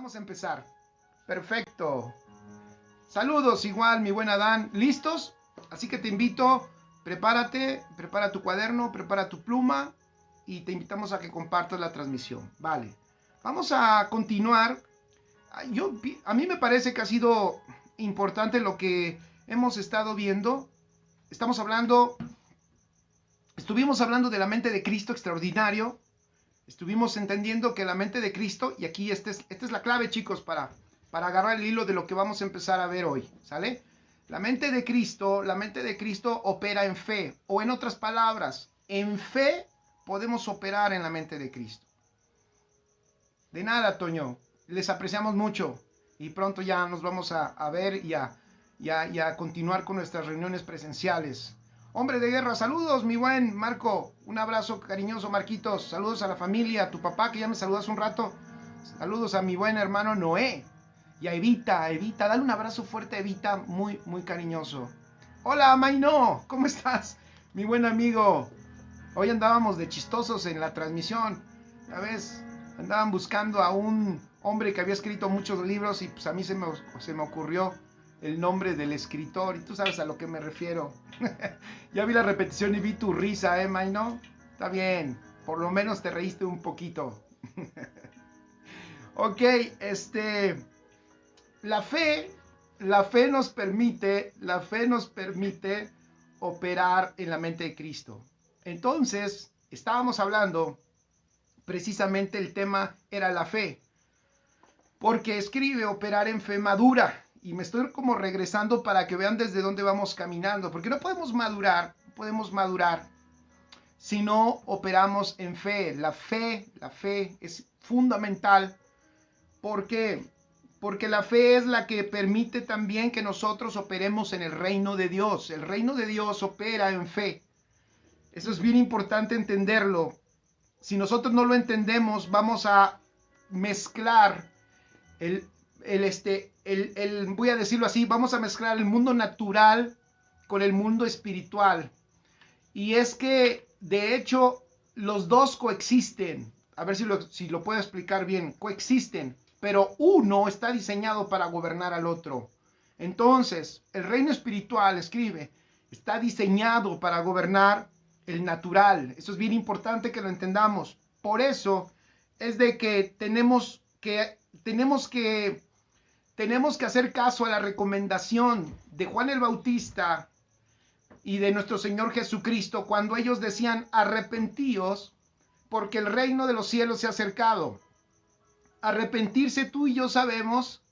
Vamos a empezar. Perfecto. Saludos igual, mi buen Adán. ¿Listos? Así que te invito, prepárate, prepara tu cuaderno, prepara tu pluma y te invitamos a que compartas la transmisión. Vale. Vamos a continuar. A mí me parece que ha sido importante lo que hemos estado viendo. Estuvimos hablando de la mente de Cristo extraordinario. Estuvimos entendiendo que la mente de Cristo, y aquí esta es la clave, chicos, para agarrar el hilo de lo que vamos a empezar a ver hoy, ¿sale? La mente de Cristo opera en fe, o en otras palabras, en fe podemos operar en la mente de Cristo. De nada, Toño, les apreciamos mucho, y pronto ya nos vamos a ver y a continuar con nuestras reuniones presenciales. Hombre de guerra, saludos, mi buen Marco. Un abrazo cariñoso, Marquitos. Saludos a la familia, a tu papá, que ya me saludas un rato. Saludos a mi buen hermano Noé. Y a Evita, dale un abrazo fuerte a Evita, muy, muy cariñoso. Hola, Maino, ¿cómo estás? Mi buen amigo. Hoy andábamos de chistosos en la transmisión. Ya ves, andaban buscando a un hombre que había escrito muchos libros y pues a mí se me ocurrió el nombre del escritor, y tú sabes a lo que me refiero. Ya vi la repetición y vi tu risa, Maino. Está bien, por lo menos te reíste un poquito. Ok, la fe nos permite operar en la mente de Cristo. Entonces, estábamos hablando, precisamente el tema era la fe, porque escribe operar en fe madura. Y me estoy como regresando para que vean desde dónde vamos caminando, porque no podemos madurar si no operamos en fe. La fe es fundamental. ¿Por qué? Porque la fe es la que permite también que nosotros operemos en el reino de Dios. El reino de Dios opera en fe. Eso es bien importante entenderlo. Si nosotros no lo entendemos, vamos a mezclar voy a decirlo así, vamos a mezclar el mundo natural con el mundo espiritual. Y es que, de hecho, los dos coexisten. A ver si lo puedo explicar bien. Coexisten, pero uno está diseñado para gobernar al otro. Entonces, el reino espiritual, escribe, está diseñado para gobernar el natural. Eso es bien importante que lo entendamos. Por eso es de que tenemos que hacer caso a la recomendación de Juan el Bautista y de nuestro Señor Jesucristo cuando ellos decían: arrepentíos porque el reino de los cielos se ha acercado. Arrepentirse, tú y yo sabemos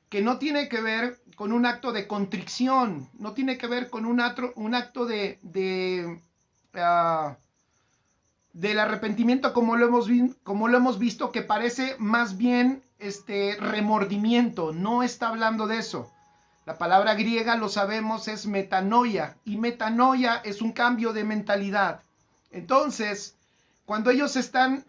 que no tiene que ver con un acto de contrición, no tiene que ver con un acto del arrepentimiento como lo hemos visto, que parece más bien remordimiento. No está hablando de eso. La palabra griega, lo sabemos, es metanoia, y metanoia es un cambio de mentalidad. Entonces, cuando ellos están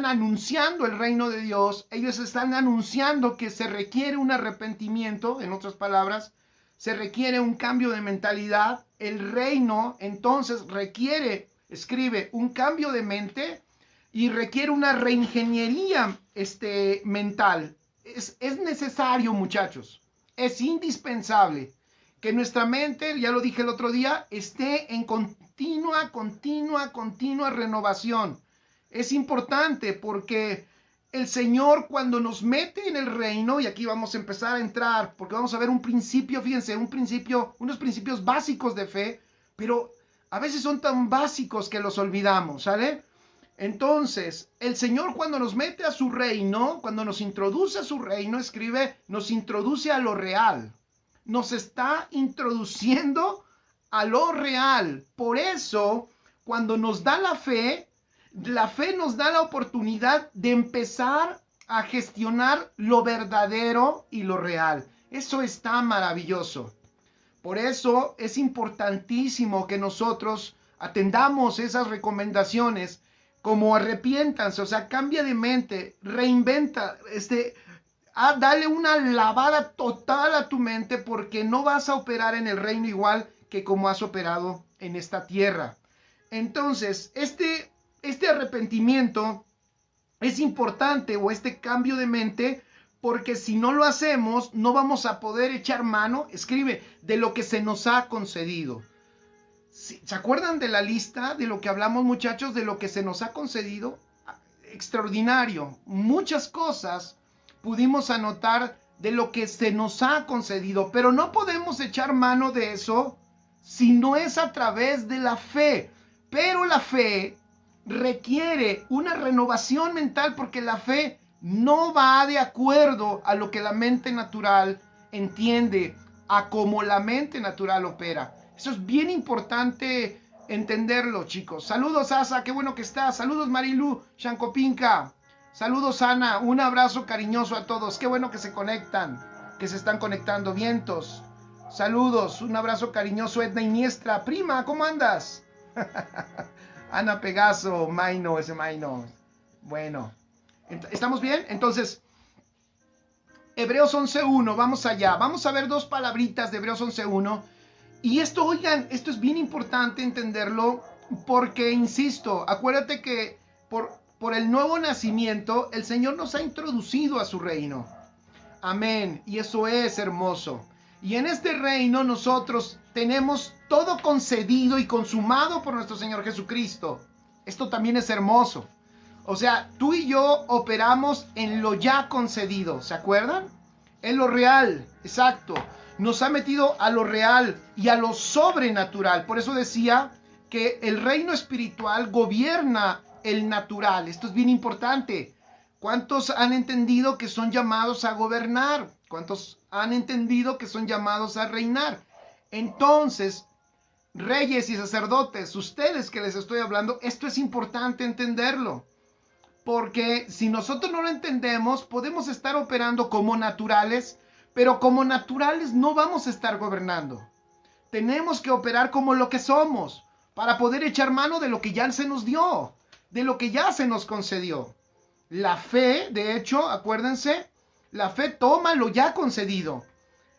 anunciando el reino de Dios, ellos están anunciando que se requiere un arrepentimiento. En otras palabras, se requiere un cambio de mentalidad. El reino entonces requiere, escribe, un cambio de mente y requiere una reingeniería mental. Es necesario, muchachos, es indispensable que nuestra mente, ya lo dije el otro día, esté en continua renovación. Es importante porque el Señor, cuando nos mete en el reino, y aquí vamos a empezar a entrar, porque vamos a ver un principio, fíjense, unos principios básicos de fe, pero a veces son tan básicos que los olvidamos, ¿sale? Entonces, el Señor, cuando nos mete a su reino, cuando nos introduce a su reino, escribe, nos introduce a lo real. Nos está introduciendo a lo real. Por eso, cuando nos da la fe nos da la oportunidad de empezar a gestionar lo verdadero y lo real. Eso está maravilloso. Por eso es importantísimo que nosotros atendamos esas recomendaciones, como arrepiéntanse, o sea, cambia de mente, reinventa, dale una lavada total a tu mente, porque no vas a operar en el reino igual que como has operado en esta tierra. Entonces, este arrepentimiento es importante, o este cambio de mente, porque si no lo hacemos, no vamos a poder echar mano, escribe, de lo que se nos ha concedido. ¿Se acuerdan de la lista de lo que hablamos, muchachos, de lo que se nos ha concedido? Extraordinario. Muchas cosas pudimos anotar de lo que se nos ha concedido, pero no podemos echar mano de eso si no es a través de la fe. Pero la fe requiere una renovación mental, porque la fe no va de acuerdo a lo que la mente natural entiende, a cómo la mente natural opera. Eso es bien importante entenderlo, chicos. Saludos, Asa, qué bueno que estás. Saludos, Marilu Shankopinka. Saludos, Ana. Un abrazo cariñoso a todos. Qué bueno que se conectan, que se están conectando. Vientos. Saludos, un abrazo cariñoso, Edna Iniestra. Prima, ¿cómo andas? Ana Pegaso, Maino, ese Maino. Bueno, ¿estamos bien? Entonces, Hebreos 11.1, vamos allá. Vamos a ver dos palabritas de Hebreos 11.1. Y esto, oigan, esto es bien importante entenderlo, porque, insisto, acuérdate que por el nuevo nacimiento, el Señor nos ha introducido a su reino. Amén. Y eso es hermoso. Y en este reino nosotros tenemos todo concedido y consumado por nuestro Señor Jesucristo. Esto también es hermoso. O sea, tú y yo operamos en lo ya concedido, ¿se acuerdan? En lo real, exacto. Nos ha metido a lo real y a lo sobrenatural. Por eso decía que el reino espiritual gobierna el natural. Esto es bien importante. ¿Cuántos han entendido que son llamados a gobernar? ¿Cuántos han entendido que son llamados a reinar? Entonces, reyes y sacerdotes, ustedes que les estoy hablando, esto es importante entenderlo. Porque si nosotros no lo entendemos, podemos estar operando como naturales, pero como naturales no vamos a estar gobernando. Tenemos que operar como lo que somos, para poder echar mano de lo que ya se nos dio, de lo que ya se nos concedió. La fe, de hecho, acuérdense, la fe toma lo ya concedido,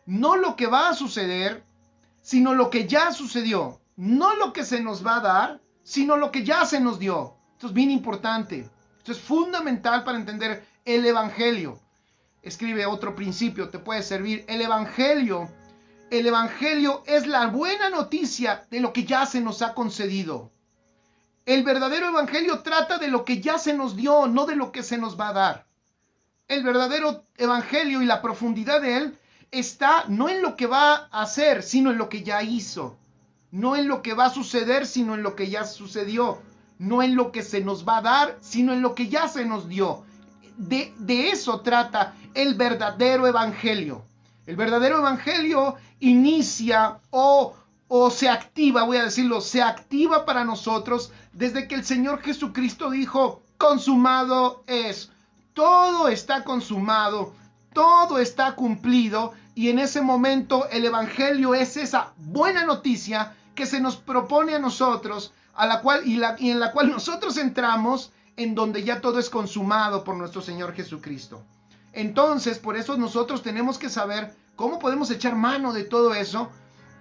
no lo que va a suceder, sino lo que ya sucedió. No lo que se nos va a dar, sino lo que ya se nos dio. Esto es bien importante. Esto es fundamental para entender el Evangelio. Escribe otro principio, te puede servir. El Evangelio es la buena noticia de lo que ya se nos ha concedido. El verdadero Evangelio trata de lo que ya se nos dio, no de lo que se nos va a dar. El verdadero Evangelio y la profundidad de él está no en lo que va a hacer, sino en lo que ya hizo. No en lo que va a suceder, sino en lo que ya sucedió. No en lo que se nos va a dar, sino en lo que ya se nos dio. De eso trata el verdadero Evangelio. El verdadero Evangelio inicia o se activa, voy a decirlo, se activa para nosotros desde que el Señor Jesucristo dijo, consumado es. Todo está consumado, todo está cumplido, y en ese momento el Evangelio es esa buena noticia que se nos propone a nosotros, y en la cual nosotros entramos, en donde ya todo es consumado por nuestro Señor Jesucristo. Entonces, por eso nosotros tenemos que saber cómo podemos echar mano de todo eso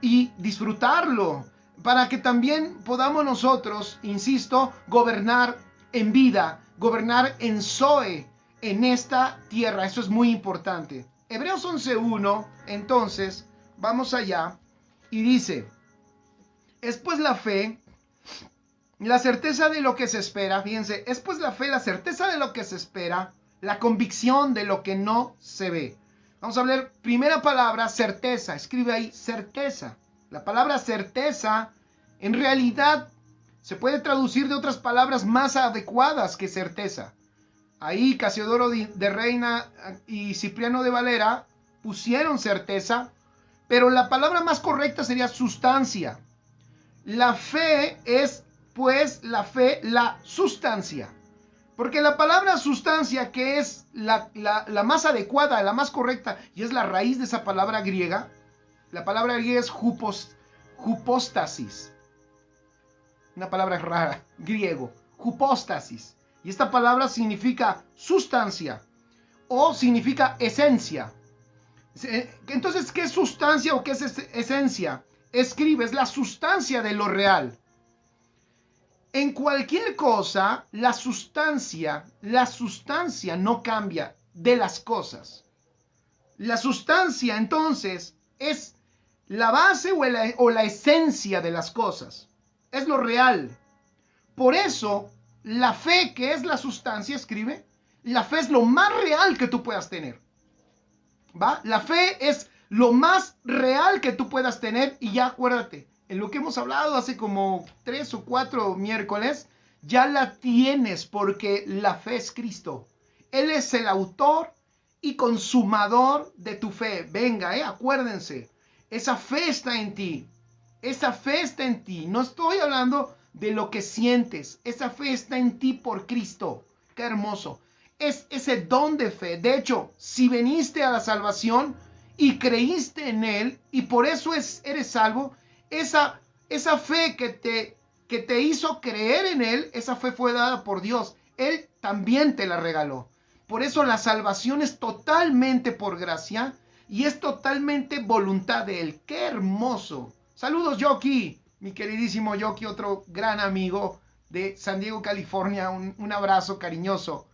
y disfrutarlo, para que también podamos nosotros, insisto, gobernar en vida, gobernar en Zoe, en esta tierra. Eso es muy importante. Hebreos 11.1, entonces, vamos allá, y dice, es pues la fe, la certeza de lo que se espera, fíjense, es pues la fe, la certeza de lo que se espera, la convicción de lo que no se ve. Vamos a hablar, primera palabra, certeza, escribe ahí, certeza. La palabra certeza, en realidad, se puede traducir de otras palabras más adecuadas que certeza. Ahí Casiodoro de Reina y Cipriano de Valera pusieron certeza, pero la palabra más correcta sería sustancia. La fe es, pues, la fe, la sustancia. Porque la palabra sustancia, que es la más adecuada, la más correcta, y es la raíz de esa palabra griega, la palabra griega es hypostasis. Una palabra rara, griego, hypostasis. Y esta palabra significa sustancia o significa esencia. Entonces, ¿qué es sustancia o qué es esencia? Escribe, es la sustancia de lo real. En cualquier cosa, la sustancia no cambia de las cosas. La sustancia, entonces, es la base o la esencia de las cosas. Es lo real. Por eso, la fe, que es la sustancia, escribe, la fe es lo más real que tú puedas tener. ¿Va? La fe es lo más real que tú puedas tener. Y ya acuérdate, en lo que hemos hablado hace como 3 o 4 miércoles, ya la tienes porque la fe es Cristo. Él es el autor y consumador de tu fe. Venga, acuérdense, esa fe está en ti. Esa fe está en ti. No estoy hablando de lo que sientes. Esa fe está en ti por Cristo. Qué hermoso. Es ese don de fe. De hecho, si veniste a la salvación y creíste en Él y por eso eres salvo, esa fe que te hizo creer en Él, esa fe fue dada por Dios. Él también te la regaló. Por eso la salvación es totalmente por gracia y es totalmente voluntad de Él. ¡Qué hermoso! Saludos, Yoki, mi queridísimo Yoki, otro gran amigo de San Diego, California. Un abrazo cariñoso.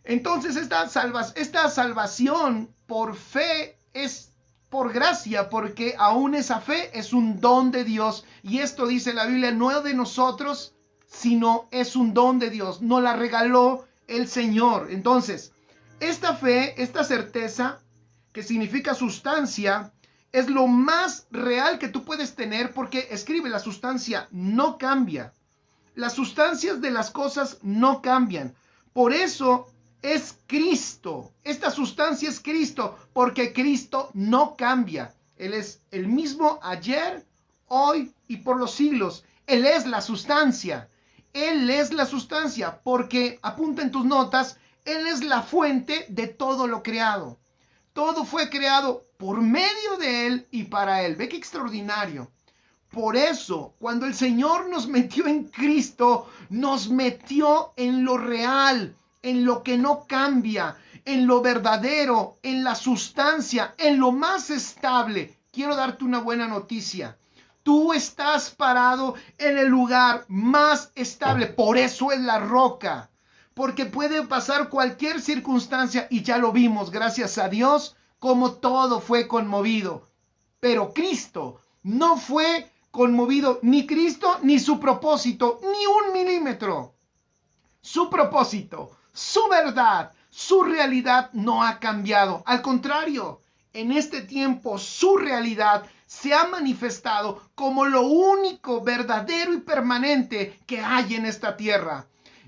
Entonces esta salvación por fe es por gracia, porque aún esa fe es un don de Dios. Y esto dice la Biblia, no de nosotros, sino es un don de Dios. Nos la regaló el Señor. Entonces, esta fe, esta certeza, que significa sustancia, es lo más real que tú puedes tener, porque escribe, la sustancia no cambia. Las sustancias de las cosas no cambian. Por eso es Cristo. Esta sustancia es Cristo, porque Cristo no cambia. Él es el mismo ayer, hoy y por los siglos. Él es la sustancia. Él es la sustancia, porque, apunta en tus notas, Él es la fuente de todo lo creado. Todo fue creado por medio de Él y para Él. Ve qué extraordinario. Por eso, cuando el Señor nos metió en Cristo, nos metió en lo real, en lo que no cambia, en lo verdadero, en la sustancia, en lo más estable. Quiero darte una buena noticia. Tú estás parado en el lugar más estable. Por eso es la roca. Porque puede pasar cualquier circunstancia y ya lo vimos, gracias a Dios, como todo fue conmovido. Pero Cristo no fue conmovido, ni Cristo ni su propósito, ni un milímetro. Su propósito, su verdad, su realidad no ha cambiado. Al contrario, en este tiempo su realidad se ha manifestado como lo único verdadero y permanente que hay en esta tierra.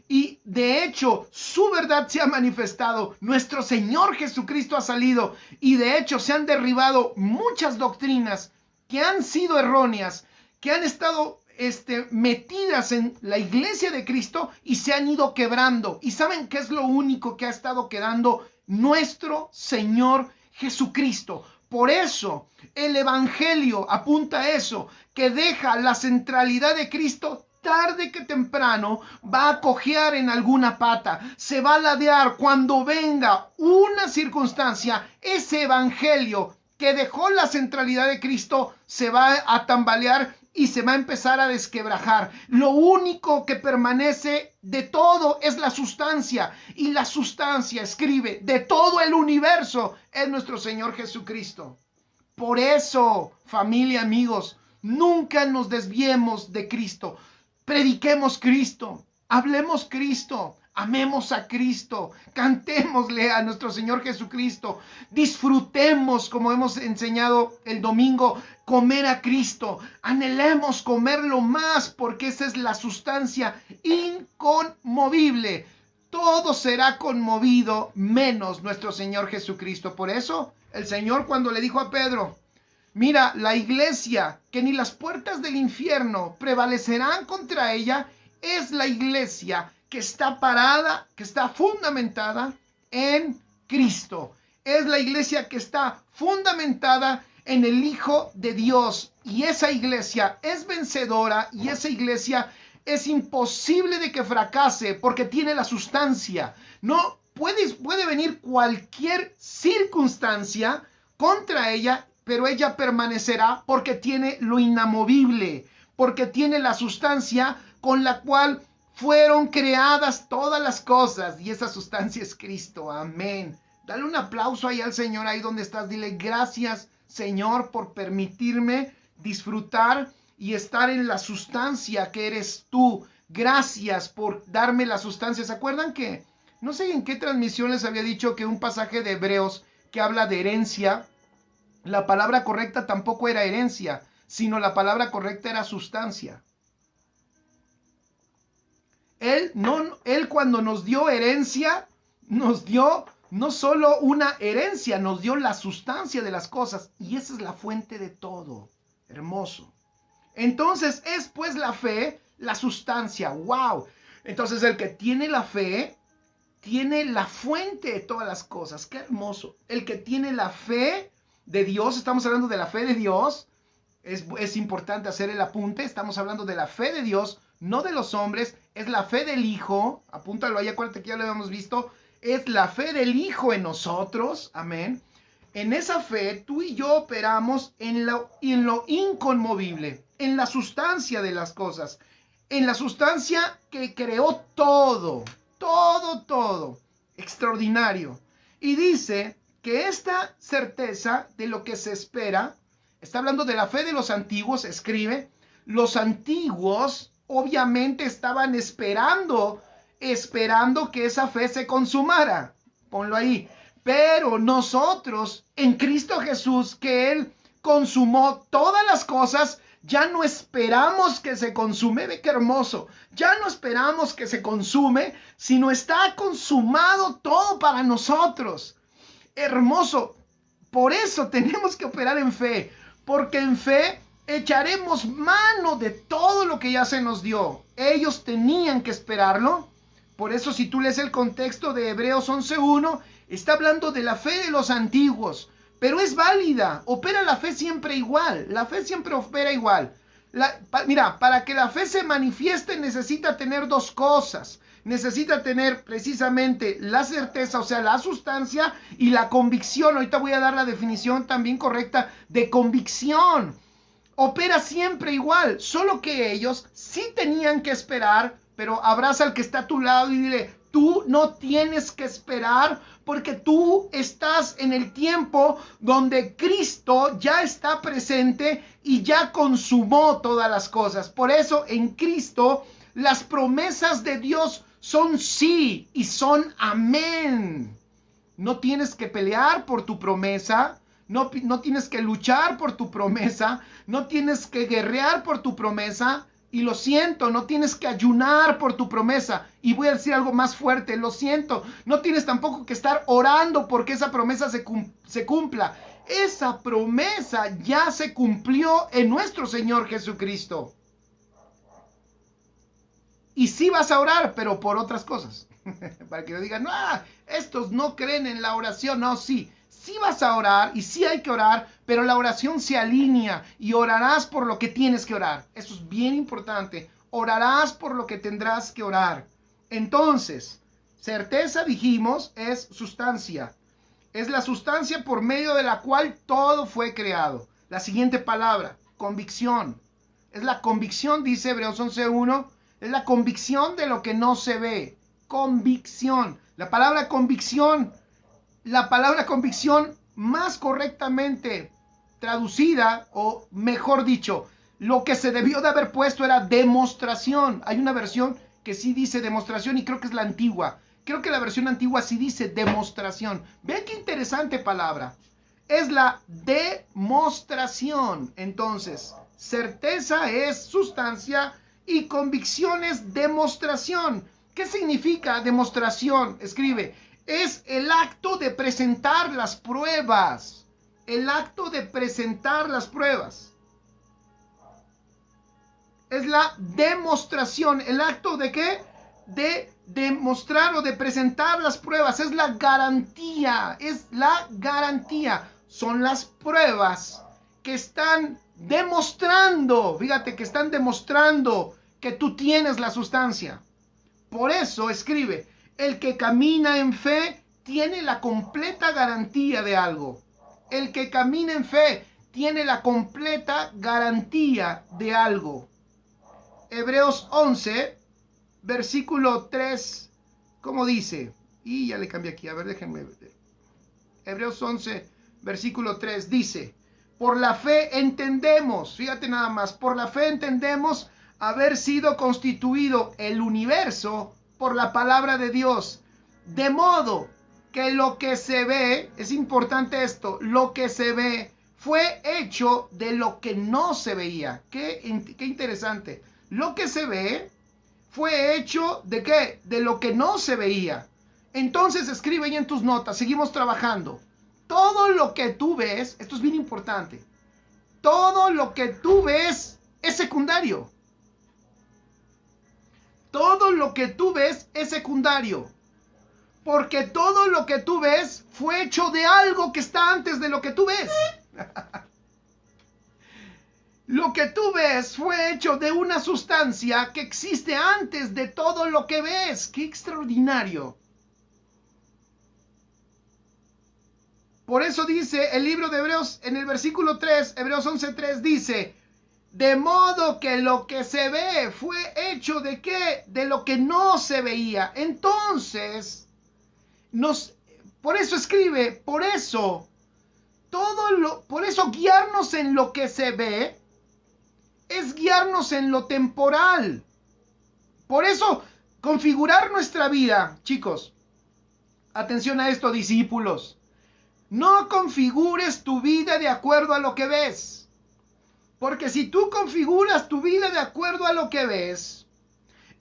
Y de hecho, su verdad se ha manifestado. Nuestro Señor Jesucristo ha salido. Y de hecho, se han derribado muchas doctrinas que han sido erróneas, que han estado metidas en la iglesia de Cristo y se han ido quebrando. ¿Y saben qué es lo único que ha estado quedando? Nuestro Señor Jesucristo. Por eso, el Evangelio apunta a eso, que deja la centralidad de Cristo. Tarde que temprano va a cojear en alguna pata, se va a ladear cuando venga una circunstancia. Ese evangelio que dejó la centralidad de Cristo se va a tambalear y se va a empezar a desquebrajar. Lo único que permanece de todo es la sustancia, y la sustancia, escribe, de todo el universo es nuestro Señor Jesucristo. Por eso, familia, amigos, nunca nos desviemos de Cristo. Prediquemos Cristo, hablemos Cristo, amemos a Cristo, cantémosle a nuestro Señor Jesucristo, disfrutemos, como hemos enseñado el domingo, comer a Cristo, anhelemos comerlo más, porque esa es la sustancia inconmovible. Todo será conmovido menos nuestro Señor Jesucristo. Por eso el Señor, cuando le dijo a Pedro, mira, la iglesia, que ni las puertas del infierno prevalecerán contra ella, es la iglesia que está parada, que está fundamentada en Cristo. Es la iglesia que está fundamentada en el Hijo de Dios. Y esa iglesia es vencedora, y esa iglesia es imposible de que fracase porque tiene la sustancia. No puede venir cualquier circunstancia contra ella, pero ella permanecerá porque tiene lo inamovible, porque tiene la sustancia con la cual fueron creadas todas las cosas. Y esa sustancia es Cristo. Amén. Dale un aplauso ahí al Señor, ahí donde estás. Dile gracias, Señor, por permitirme disfrutar y estar en la sustancia que eres tú. Gracias por darme la sustancia. ¿Se acuerdan que, no sé en qué transmisión les había dicho que un pasaje de Hebreos que habla de herencia, la palabra correcta tampoco era herencia, sino la palabra correcta era sustancia? Él cuando nos dio herencia, nos dio no solo una herencia, nos dio la sustancia de las cosas. Y esa es la fuente de todo. Hermoso. Entonces es pues la fe, la sustancia. ¡Wow! Entonces el que tiene la fe, tiene la fuente de todas las cosas. ¡Qué hermoso! El que tiene la fe de Dios, estamos hablando de la fe de Dios. Es importante hacer el apunte. Estamos hablando de la fe de Dios, no de los hombres. Es la fe del Hijo. Apúntalo ahí, acuérdate que ya lo habíamos visto. Es la fe del Hijo en nosotros. Amén. En esa fe, tú y yo operamos en lo inconmovible, en la sustancia de las cosas, en la sustancia que creó todo, todo, extraordinario. Y dice que esta certeza de lo que se espera, está hablando de la fe de los antiguos, escribe, los antiguos obviamente estaban esperando que esa fe se consumara. Ponlo ahí. Pero nosotros, en Cristo Jesús, que Él consumó todas las cosas, ya no esperamos que se consume. Ve qué hermoso. Ya no esperamos que se consume, sino está consumado todo para nosotros. Hermoso. Por eso tenemos que operar en fe, porque en fe echaremos mano de todo lo que ya se nos dio. Ellos tenían que esperarlo. Por eso, si tú lees el contexto de Hebreos 11:1, está hablando de la fe de los antiguos, pero es válida. Opera la fe siempre igual. La fe siempre opera igual. Mira, para que la fe se manifieste necesita tener dos cosas. Necesita tener precisamente la certeza, o sea, la sustancia, y la convicción. Ahorita voy a dar la definición también correcta de convicción. Opera siempre igual, solo que ellos sí tenían que esperar. Pero abraza al que está a tu lado y dile, tú no tienes que esperar, porque tú estás en el tiempo donde Cristo ya está presente y ya consumó todas las cosas. Por eso en Cristo las promesas de Dios son sí y son amén. No tienes que pelear por tu promesa, no tienes que luchar por tu promesa, no tienes que guerrear por tu promesa. Y lo siento, no tienes que ayunar por tu promesa. Y voy a decir algo más fuerte, lo siento, no tienes tampoco que estar orando porque esa promesa se cumpla. Esa promesa ya se cumplió en nuestro Señor Jesucristo. Y sí vas a orar, pero por otras cosas. Para que no digan, no, estos no creen en la oración. No, sí vas a orar y sí hay que orar, pero la oración se alinea y orarás por lo que tienes que orar. Eso es bien importante. Orarás por lo que tendrás que orar. Entonces, certeza, dijimos, es sustancia. Es la sustancia por medio de la cual todo fue creado. La siguiente palabra, convicción. Es la convicción, dice Hebreos 11:1, es la convicción de lo que no se ve. Convicción. La palabra convicción más correctamente traducida, o mejor dicho, lo que se debió de haber puesto era demostración. Hay una versión que sí dice demostración y creo que es la antigua. Creo que la versión antigua sí dice demostración. Vean qué interesante palabra. Es la demostración. Entonces, certeza es sustancia y convicción es demostración. ¿Qué significa demostración? Escribe, es el acto de presentar las pruebas. El acto de presentar las pruebas. Es la demostración. ¿El acto de qué? De demostrar o de presentar las pruebas. Es la garantía. Es la garantía. Son las pruebas que están demostrando. Fíjate que están demostrando que tú tienes la sustancia. Por eso escribe, el que camina en fe tiene la completa garantía de algo. El que camina en fe tiene la completa garantía de algo. Hebreos 11, versículo 3, ¿cómo dice? Y ya le cambié aquí, a ver, déjenme ver. Hebreos 11, versículo 3 dice: por la fe entendemos, fíjate nada más, por la fe entendemos haber sido constituido el universo por la palabra de Dios, de modo que lo que se ve, es importante esto, lo que se ve fue hecho de lo que no se veía. Qué interesante. Lo que se ve fue hecho de ¿qué? De lo que no se veía. Entonces escribe ahí en tus notas, seguimos trabajando. Todo lo que tú ves, esto es bien importante, todo lo que tú ves es secundario. Todo lo que tú ves es secundario. Porque todo lo que tú ves fue hecho de algo que está antes de lo que tú ves. Lo que tú ves fue hecho de una sustancia que existe antes de todo lo que ves. ¡Qué extraordinario! Por eso dice el libro de Hebreos en el versículo 3, Hebreos 11:3 dice: de modo que lo que se ve fue hecho de ¿qué? De lo que no se veía. Entonces, por eso escribe, por eso guiarnos en lo que se ve es guiarnos en lo temporal. Por eso configurar nuestra vida, chicos, atención a esto, discípulos, no configures tu vida de acuerdo a lo que ves. Porque si tú configuras tu vida de acuerdo a lo que ves,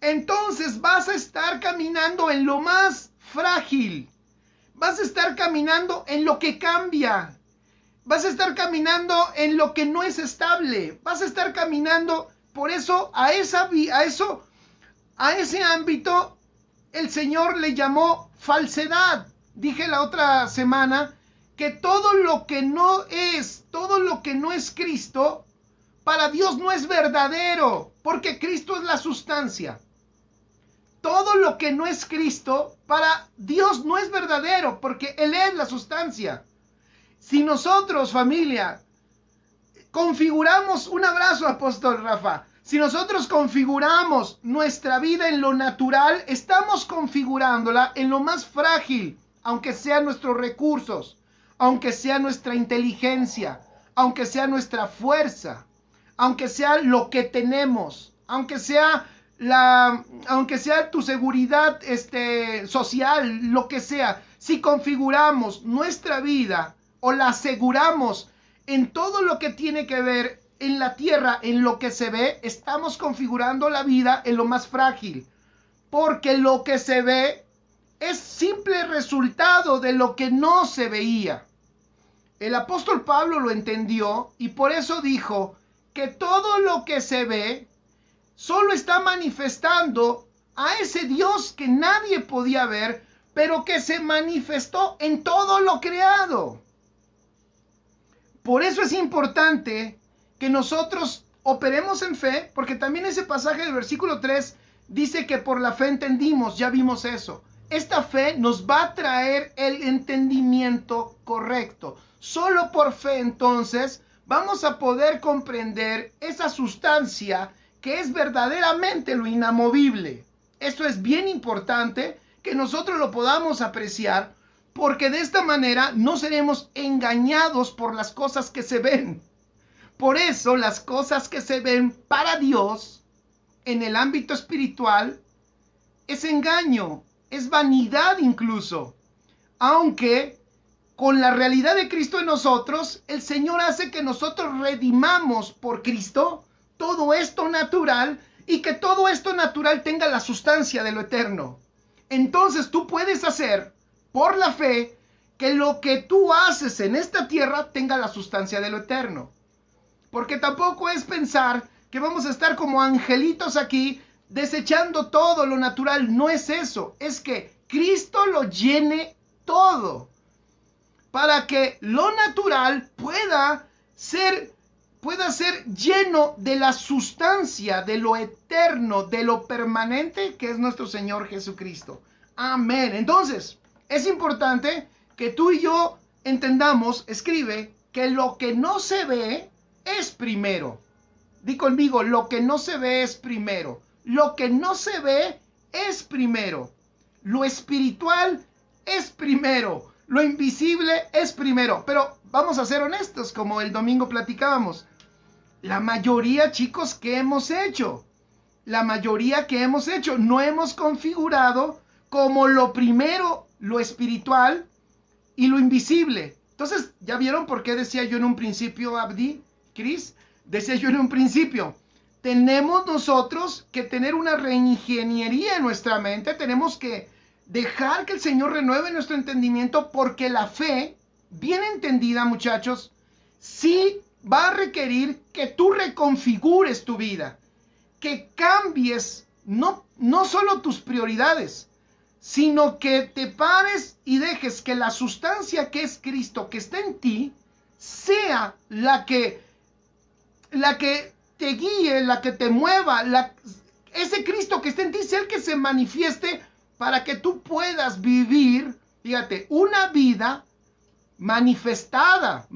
entonces vas a estar caminando en lo más frágil. Vas a estar caminando en lo que cambia. Vas a estar caminando en lo que no es estable. Vas a estar caminando, por eso, a ese ámbito, el Señor le llamó falsedad. Dije la otra semana que todo lo que no es Cristo, para Dios no es verdadero, porque Cristo es la sustancia. Todo lo que no es Cristo, para Dios no es verdadero, porque Él es la sustancia. Si nosotros, familia, configuramos, un abrazo, apóstol Rafa, si nosotros configuramos nuestra vida en lo natural, estamos configurándola en lo más frágil, aunque sean nuestros recursos, aunque sea nuestra inteligencia, aunque sea nuestra fuerza, aunque sea lo que tenemos, aunque sea tu seguridad social, lo que sea. Si configuramos nuestra vida o la aseguramos en todo lo que tiene que ver en la tierra, en lo que se ve, estamos configurando la vida en lo más frágil, porque lo que se ve es simple resultado de lo que no se veía. El apóstol Pablo lo entendió y por eso dijo que todo lo que se ve solo está manifestando a ese Dios que nadie podía ver, pero que se manifestó en todo lo creado. Por eso es importante que nosotros operemos en fe, porque también ese pasaje del versículo 3 dice que por la fe entendimos, ya vimos eso. Esta fe nos va a traer el entendimiento correcto. Solo por fe, entonces, vamos a poder comprender esa sustancia que es verdaderamente lo inamovible. Esto es bien importante que nosotros lo podamos apreciar, porque de esta manera no seremos engañados por las cosas que se ven. Por eso las cosas que se ven para Dios en el ámbito espiritual es engaño, es vanidad incluso. Aunque con la realidad de Cristo en nosotros, el Señor hace que nosotros redimamos por Cristo todo esto natural y que todo esto natural tenga la sustancia de lo eterno. Entonces tú puedes hacer por la fe que lo que tú haces en esta tierra tenga la sustancia de lo eterno. Porque tampoco es pensar que vamos a estar como angelitos aquí desechando todo lo natural. No es eso, es que Cristo lo llene todo para que lo natural pueda ser lleno de la sustancia, de lo eterno, de lo permanente que es nuestro Señor Jesucristo. Amén. Entonces, es importante que tú y yo entendamos, escribe, que lo que no se ve es primero. Di conmigo, lo que no se ve es primero. Lo que no se ve es primero. Lo espiritual es primero. Lo invisible es primero. Pero vamos a ser honestos, como el domingo platicábamos. La mayoría, chicos, ¿qué hemos hecho? La mayoría que hemos hecho, no hemos configurado como lo primero, lo espiritual y lo invisible. Entonces, ¿ya vieron por qué decía yo en un principio, Abdi, Cris? Decía yo en un principio, tenemos nosotros que tener una reingeniería en nuestra mente, tenemos que dejar que el Señor renueve nuestro entendimiento, porque la fe, bien entendida, muchachos, sí va a requerir que tú reconfigures tu vida, que cambies no solo tus prioridades, sino que te pares y dejes que la sustancia que es Cristo, que está en ti, sea la que te guíe, la que te mueva, ese Cristo que está en ti sea el que se manifieste para que tú puedas vivir, fíjate, una vida manifestada.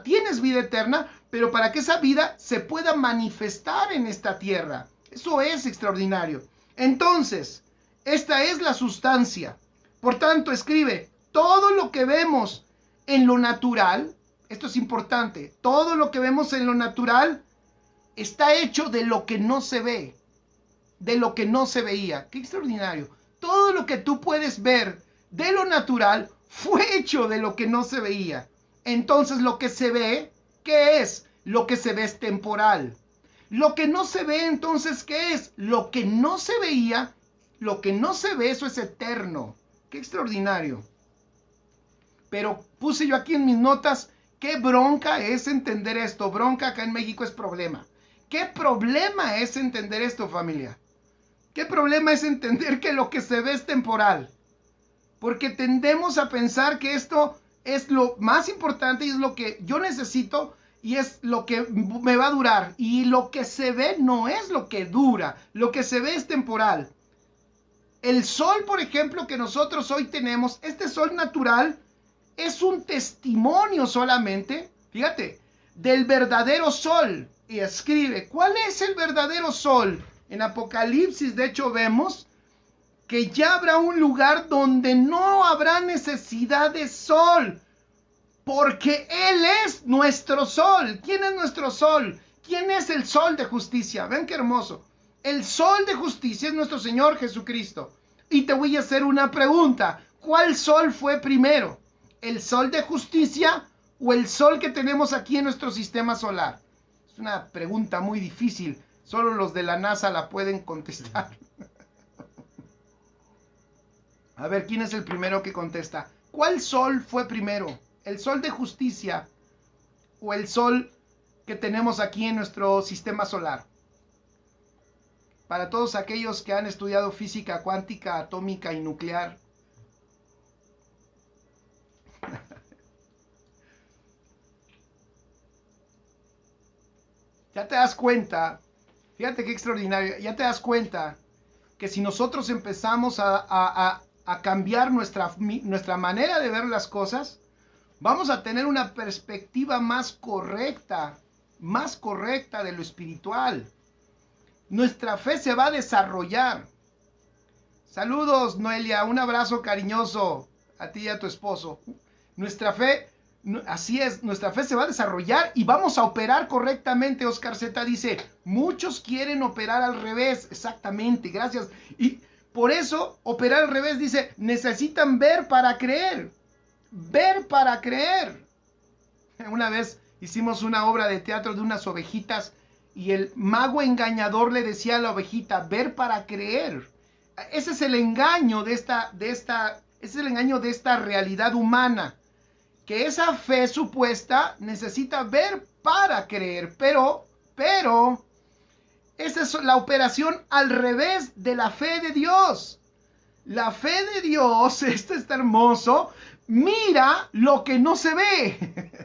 Tienes vida eterna, pero para que esa vida se pueda manifestar en esta tierra. Eso es extraordinario. Entonces, esta es la sustancia. Por tanto, escribe, todo lo que vemos en lo natural, esto es importante, todo lo que vemos en lo natural está hecho de lo que no se ve, de lo que no se veía. Qué extraordinario. Todo lo que tú puedes ver de lo natural fue hecho de lo que no se veía. Entonces lo que se ve, ¿qué es? Lo que se ve es temporal. Lo que no se ve, entonces, ¿qué es? Lo que no se veía, lo que no se ve, eso es eterno. Qué extraordinario. Pero puse yo aquí en mis notas, qué bronca es entender esto. Bronca acá en México es problema. ¿Qué problema es entender esto, familia? ¿Qué problema es entender que lo que se ve es temporal? Porque tendemos a pensar que esto es lo más importante y es lo que yo necesito y es lo que me va a durar. Y lo que se ve no es lo que dura, lo que se ve es temporal. El sol, por ejemplo, que nosotros hoy tenemos, este sol natural, es un testimonio solamente, fíjate, del verdadero sol. Y escribe, ¿cuál es el verdadero sol? En Apocalipsis, de hecho, vemos que ya habrá un lugar donde no habrá necesidad de sol, porque Él es nuestro sol. ¿Quién es nuestro sol? ¿Quién es el sol de justicia? Ven qué hermoso. El sol de justicia es nuestro Señor Jesucristo. Y te voy a hacer una pregunta. ¿Cuál sol fue primero? ¿El sol de justicia o el sol que tenemos aquí en nuestro sistema solar? Es una pregunta muy difícil. Solo los de la NASA la pueden contestar. A ver, ¿quién es el primero que contesta? ¿Cuál sol fue primero? ¿El sol de justicia o el sol que tenemos aquí en nuestro sistema solar? Para todos aquellos que han estudiado física cuántica, atómica y nuclear. Ya te das cuenta, fíjate qué extraordinario, ya te das cuenta que si nosotros empezamos a cambiar nuestra manera de ver las cosas, vamos a tener una perspectiva más correcta de lo espiritual. Nuestra fe se va a desarrollar. Saludos, Noelia, un abrazo cariñoso a ti y a tu esposo. Nuestra fe, así es, nuestra fe se va a desarrollar y vamos a operar correctamente. Oscar Z dice, muchos quieren operar al revés. Exactamente, gracias. Y por eso, operar al revés dice, necesitan ver para creer. Ver para creer. Una vez hicimos una obra de teatro de unas ovejitas y el mago engañador le decía a la ovejita, ver para creer. Ese es el engaño de esta realidad humana. Que esa fe supuesta necesita ver para creer. Pero, esa es la operación al revés de la fe de Dios. La fe de Dios, esto está hermoso, mira lo que no se ve.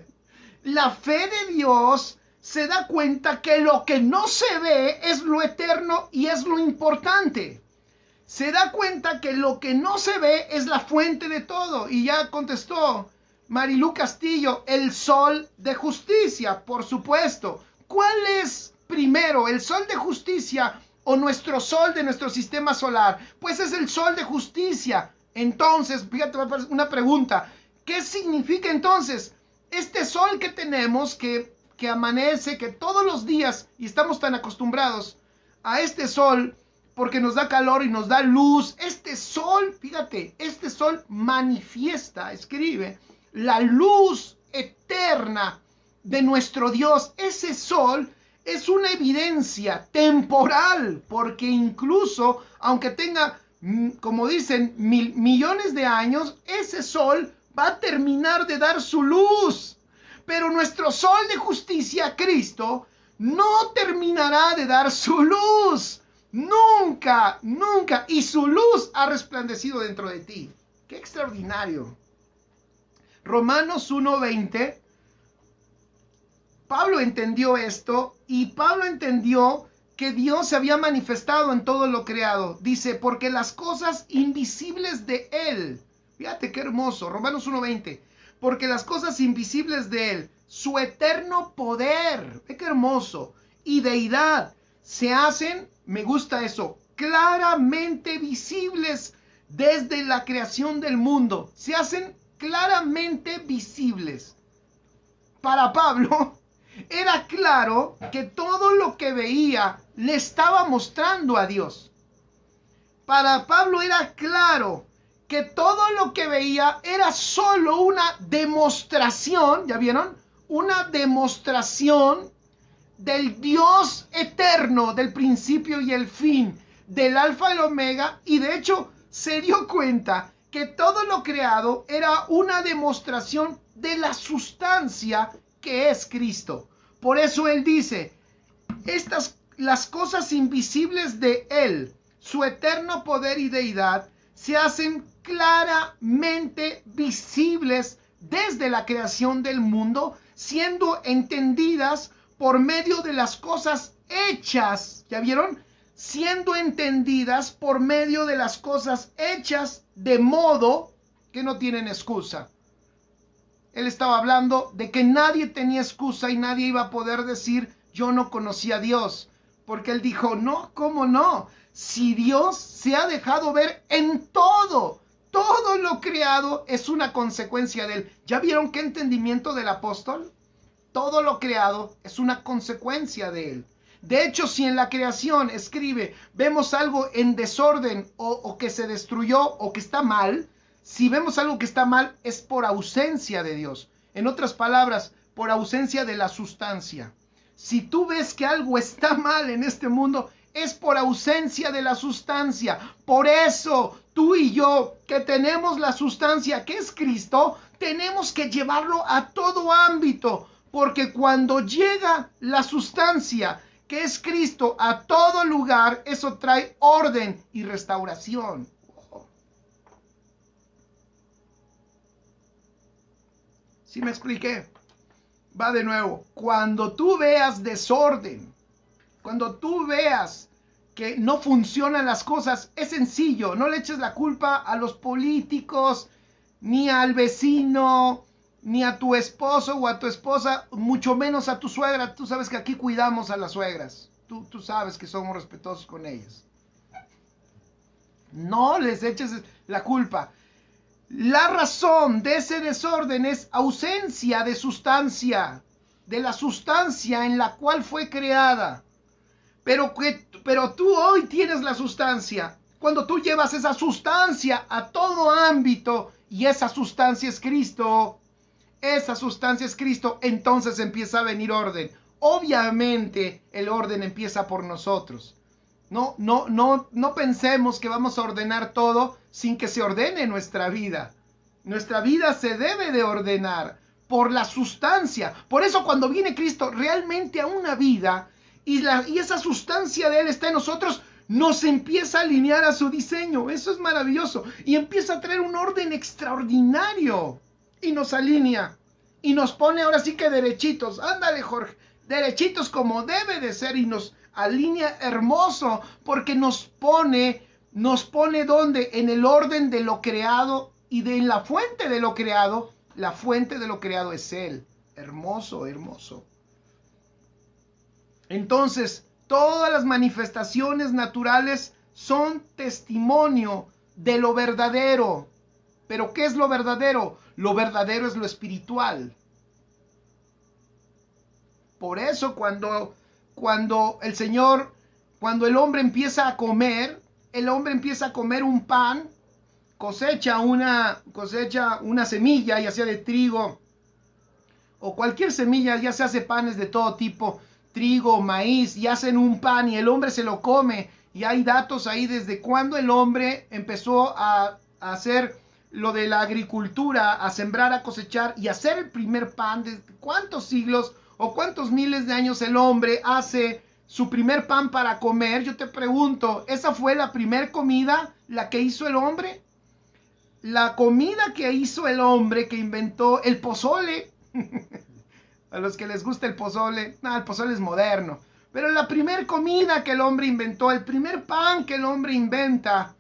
La fe de Dios se da cuenta que lo que no se ve es lo eterno y es lo importante. Se da cuenta que lo que no se ve es la fuente de todo. Y ya contestó Marilu Castillo, el sol de justicia, por supuesto. ¿Cuál es primero? ¿El sol de justicia o nuestro sol de nuestro sistema solar? Pues es el sol de justicia. Entonces, fíjate, una pregunta. ¿Qué significa entonces este sol que tenemos, que amanece, que todos los días, y estamos tan acostumbrados a este sol, porque nos da calor y nos da luz? Este sol, fíjate, este sol manifiesta, escribe, la luz eterna de nuestro Dios. Ese sol es una evidencia temporal, porque incluso, aunque tenga, como dicen, millones de años, ese sol va a terminar de dar su luz. Pero nuestro sol de justicia, Cristo, no terminará de dar su luz. Nunca, nunca. Y su luz ha resplandecido dentro de ti. ¡Qué extraordinario! Romanos 1:20. Pablo entendió esto, y Pablo entendió que Dios se había manifestado en todo lo creado. Dice, porque las cosas invisibles de Él, fíjate qué hermoso, Romanos 1:20, porque las cosas invisibles de Él, su eterno poder, qué hermoso, y deidad, se hacen, me gusta eso, claramente visibles desde la creación del mundo. Se hacen claramente visibles. Para Pablo era claro que todo lo que veía le estaba mostrando a Dios. Para Pablo era claro que todo lo que veía era solo una demostración, ¿ya vieron? Una demostración del Dios eterno, del principio y el fin, del alfa y el omega, y de hecho se dio cuenta que todo lo creado era una demostración de la sustancia que es Cristo. Por eso él dice, las cosas invisibles de Él, su eterno poder y deidad, se hacen claramente visibles desde la creación del mundo, siendo entendidas por medio de las cosas hechas. ¿Ya vieron? Siendo entendidas por medio de las cosas hechas, de modo que no tienen excusa. Él estaba hablando de que nadie tenía excusa y nadie iba a poder decir, yo no conocí a Dios. Porque él dijo, no, ¿cómo no? Si Dios se ha dejado ver en todo, todo lo creado es una consecuencia de Él. ¿Ya vieron qué entendimiento del apóstol? Todo lo creado es una consecuencia de Él. De hecho, si en la creación, escribe, vemos algo en desorden o que se destruyó o que está mal, si vemos algo que está mal es por ausencia de Dios. En otras palabras, por ausencia de la sustancia. Si tú ves que algo está mal en este mundo, es por ausencia de la sustancia. Por eso, tú y yo, que tenemos la sustancia que es Cristo, tenemos que llevarlo a todo ámbito. Porque cuando llega la sustancia que es Cristo a todo lugar, eso trae orden y restauración. ¿Sí me expliqué? Va de nuevo. Cuando tú veas desorden, cuando tú veas que no funcionan las cosas, es sencillo. No le eches la culpa a los políticos, ni al vecino, ni a tu esposo o a tu esposa, mucho menos a tu suegra. Tú sabes que aquí cuidamos a las suegras. Tú sabes que somos respetuosos con ellas. No les eches la culpa. La razón de ese desorden es ausencia de sustancia, de la sustancia en la cual fue creada. Pero tú hoy tienes la sustancia. Cuando tú llevas esa sustancia a todo ámbito, y esa sustancia es Cristo, entonces empieza a venir orden. Obviamente el orden empieza por nosotros. No pensemos que vamos a ordenar todo sin que se ordene nuestra vida. Nuestra vida se debe de ordenar por la sustancia. Por eso cuando viene Cristo realmente a una vida y esa sustancia de Él está en nosotros, nos empieza a alinear a su diseño. Eso es maravilloso. Y empieza a traer un orden extraordinario. Y nos alinea. Y nos pone ahora sí que derechitos. Ándale, Jorge. Derechitos como debe de ser. Y nos alinea hermoso. Porque nos pone ¿dónde? En el orden de lo creado. Y de la fuente de lo creado. La fuente de lo creado es Él. Hermoso, hermoso. Entonces, todas las manifestaciones naturales son testimonio de lo verdadero. ¿Pero qué es lo verdadero? Lo verdadero es lo espiritual. Por eso cuando el hombre empieza a comer, un pan, cosecha una semilla, ya sea de trigo o cualquier semilla, ya se hace panes de todo tipo, trigo, maíz, y hacen un pan y el hombre se lo come. Y hay datos ahí desde cuando el hombre empezó a hacer lo de la agricultura, a sembrar, a cosechar y hacer el primer pan. ¿De cuántos siglos o cuántos miles de años el hombre hace su primer pan para comer? Yo te pregunto, ¿esa fue la primer comida, la que hizo el hombre? La comida que hizo el hombre, que inventó el pozole. A los que les gusta el pozole, no, el pozole es moderno. Pero la primer comida que el hombre inventó, el primer pan que el hombre inventa,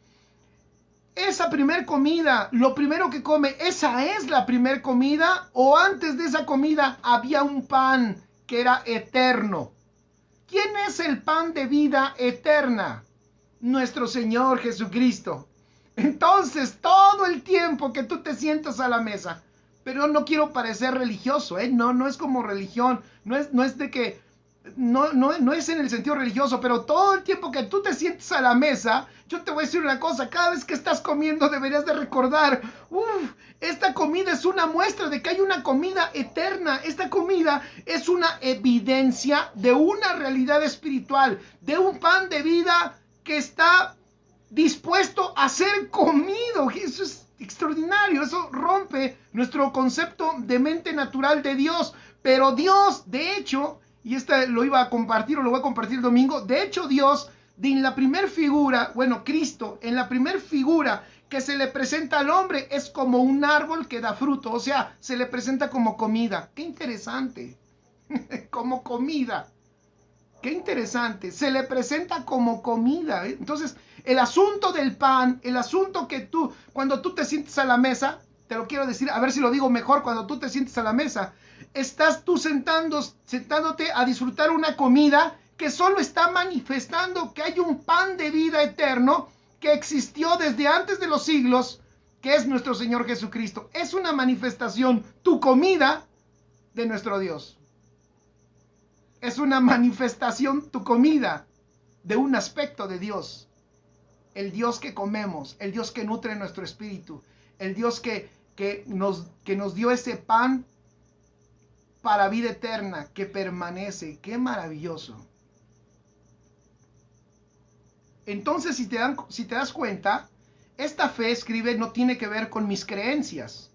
esa primer comida, lo primero que come, ¿esa es la primer comida? ¿O antes de esa comida había un pan que era eterno? ¿Quién es el pan de vida eterna? Nuestro Señor Jesucristo. Entonces, todo el tiempo que tú te sientas a la mesa, pero no quiero parecer religioso, no es como religión, no es de que, no es en el sentido religioso, pero todo el tiempo que tú te sientes a la mesa, yo te voy a decir una cosa, cada vez que estás comiendo deberías de recordar, esta comida es una muestra de que hay una comida eterna, esta comida es una evidencia de una realidad espiritual, de un pan de vida que está dispuesto a ser comido. Eso es extraordinario, eso rompe nuestro concepto de mente natural de Dios. Pero Dios, de hecho, y esta lo iba a compartir o lo voy a compartir el domingo, de hecho Dios, en la primer figura, Cristo, en la primer figura que se le presenta al hombre es como un árbol que da fruto, o sea, se le presenta como comida. Qué interesante, como comida. Qué interesante, se le presenta como comida. Entonces, el asunto del pan, el asunto que tú, cuando tú te sientes a la mesa, te lo quiero decir, a ver si lo digo mejor, cuando tú te sientes a la mesa, estás tú sentándote a disfrutar una comida que solo está manifestando que hay un pan de vida eterno que existió desde antes de los siglos, que es nuestro Señor Jesucristo. Es una manifestación, tu comida, de nuestro Dios. Es una manifestación, tu comida, de un aspecto de Dios. El Dios que comemos, el Dios que nutre nuestro espíritu, el Dios que nos dio ese pan para vida eterna, que permanece. ¡Qué maravilloso! Entonces, si te das cuenta, esta fe, escribe, no tiene que ver con mis creencias.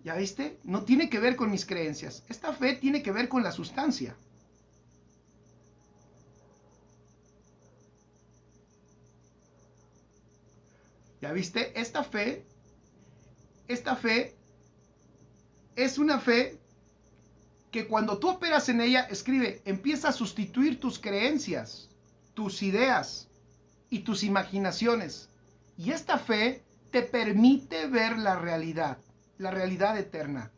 ¿Ya viste? No tiene que ver con mis creencias. Esta fe tiene que ver con la sustancia. ¿Ya viste? Esta fe es una fe que cuando tú operas en ella, escribe, empieza a sustituir tus creencias, tus ideas y tus imaginaciones. Y esta fe te permite ver la realidad eterna.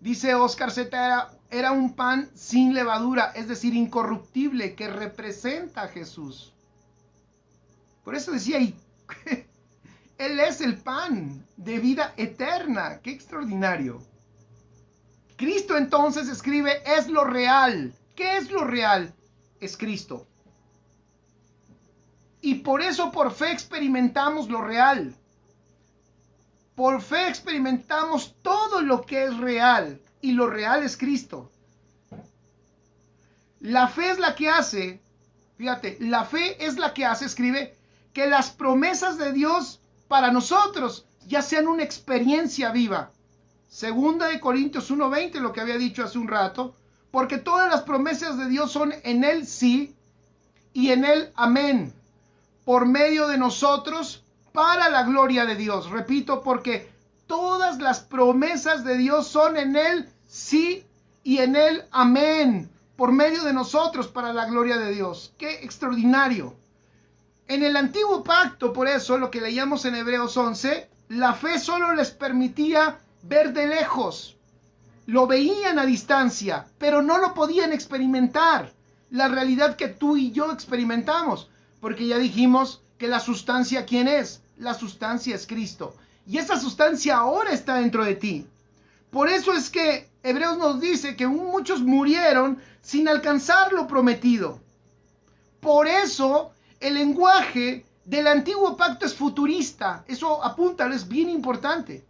Dice Oscar Z, era un pan sin levadura, es decir, incorruptible, que representa a Jesús. Por eso decía, Él es el pan de vida eterna. ¡Qué extraordinario! Cristo entonces, escribe, es lo real. ¿Qué es lo real? Es Cristo. Y por eso por fe experimentamos lo real. Por fe experimentamos todo lo que es real. Y lo real es Cristo. La fe es la que hace, fíjate, la fe es la que hace, escribe, que las promesas de Dios para nosotros ya sean una experiencia viva. Segunda de Corintios 1:20, lo que había dicho hace un rato, porque todas las promesas de Dios son en Él sí y en Él amén, por medio de nosotros para la gloria de Dios. Repito, porque todas las promesas de Dios son en Él sí y en Él amén, por medio de nosotros para la gloria de Dios. ¡Qué extraordinario! En el antiguo pacto, por eso, lo que leíamos en Hebreos 11, la fe solo les permitía ver de lejos. Lo veían a distancia, pero no lo podían experimentar. la realidad que tú y yo experimentamos, porque ya dijimos que la sustancia, ¿quién es? La sustancia es Cristo, y esa sustancia ahora está dentro de ti. Por eso es que Hebreos nos dice que muchos murieron sin alcanzar lo prometido. Por eso el lenguaje del antiguo pacto es futurista. Eso apúntalo, es bien importante.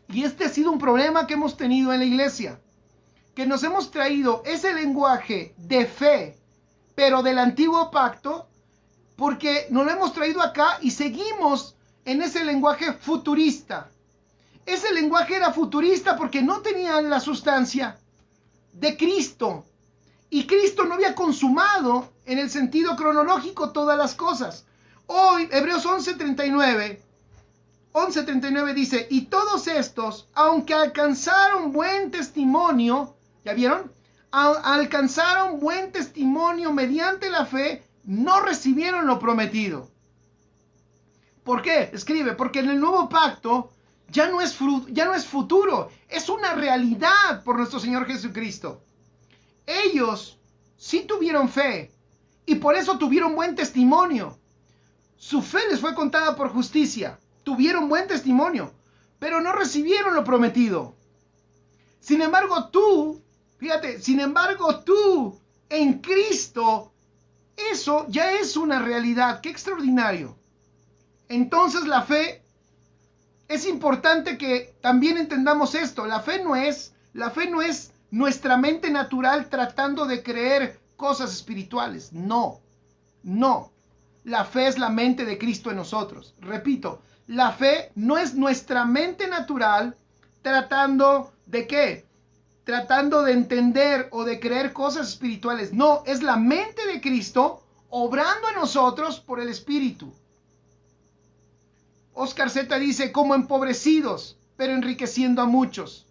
Y este ha sido un problema que hemos tenido en la iglesia, que nos hemos traído ese lenguaje de fe, pero del antiguo pacto, porque nos lo hemos traído acá y seguimos en ese lenguaje futurista. Ese lenguaje era futurista porque no tenían la sustancia de Cristo. Y Cristo no había consumado en el sentido cronológico todas las cosas. Hoy, Hebreos 11:39 dice, y todos estos, aunque alcanzaron buen testimonio, ¿ya vieron? Alcanzaron buen testimonio mediante la fe, no recibieron lo prometido. ¿Por qué? Escribe, porque en el nuevo pacto ya no es futuro, es una realidad por nuestro Señor Jesucristo. Ellos sí tuvieron fe y por eso tuvieron buen testimonio. Su fe les fue contada por justicia, tuvieron buen testimonio, pero no recibieron lo prometido. Sin embargo, tú en Cristo, eso ya es una realidad. ¡Qué extraordinario! Entonces la fe, es importante que también entendamos esto. La fe no es nuestra mente natural tratando de creer cosas espirituales. No. La fe es la mente de Cristo en nosotros. Repito, la fe no es nuestra mente natural tratando de ¿qué? Tratando de entender o de creer cosas espirituales. No, es la mente de Cristo obrando en nosotros por el Espíritu. Oscar Z dice, como empobrecidos, pero enriqueciendo a muchos.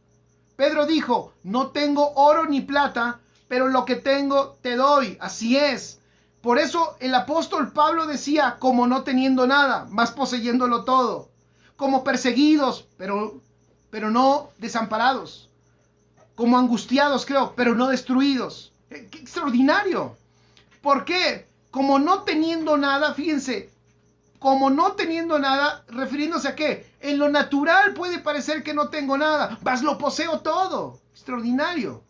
Pedro dijo, no tengo oro ni plata, pero lo que tengo te doy. Así es. Por eso el apóstol Pablo decía, como no teniendo nada, más poseyéndolo todo. Como perseguidos, pero no desamparados. Como angustiados, pero no destruidos. ¡Qué extraordinario! ¿Por qué? Como no teniendo nada, fíjense, como no teniendo nada, refiriéndose a qué. En lo natural puede parecer que no tengo nada, mas lo poseo todo. Extraordinario.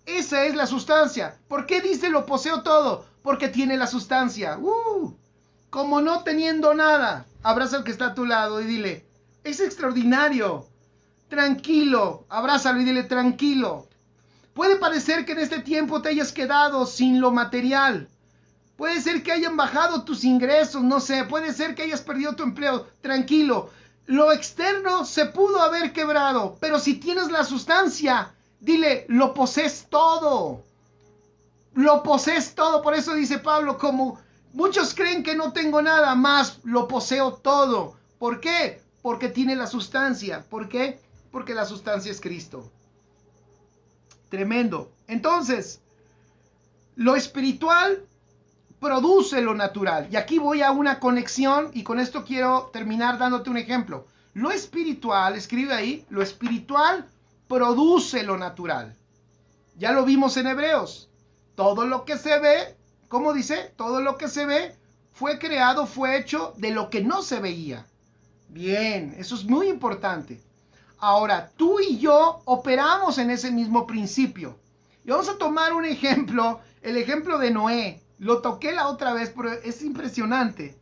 Esa es la sustancia. ¿Por qué dice lo poseo todo? Porque tiene la sustancia. Como no teniendo nada. Abraza al que está a tu lado y dile, es extraordinario. Tranquilo. Abrázalo y dile, tranquilo. Puede parecer que en este tiempo te hayas quedado sin lo material. Puede ser que hayan bajado tus ingresos, no sé, puede ser que hayas perdido tu empleo. Tranquilo, lo externo se pudo haber quebrado, pero si tienes la sustancia, dile, lo posees todo. Lo posees todo, por eso dice Pablo, como muchos creen que no tengo nada más, lo poseo todo. ¿Por qué? Porque tiene la sustancia. ¿Por qué? Porque la sustancia es Cristo. Tremendo. Entonces, lo espiritual produce lo natural. Y aquí voy a una conexión y con esto quiero terminar dándote un ejemplo. Lo espiritual, escribe ahí, lo espiritual produce lo natural. Ya lo vimos en Hebreos. Todo lo que se ve, ¿cómo dice? Todo lo que se ve fue creado, fue hecho de lo que no se veía. Bien, eso es muy importante. Ahora, tú y yo operamos en ese mismo principio. Y vamos a tomar un ejemplo, el ejemplo de Noé. Lo toqué la otra vez, pero es impresionante.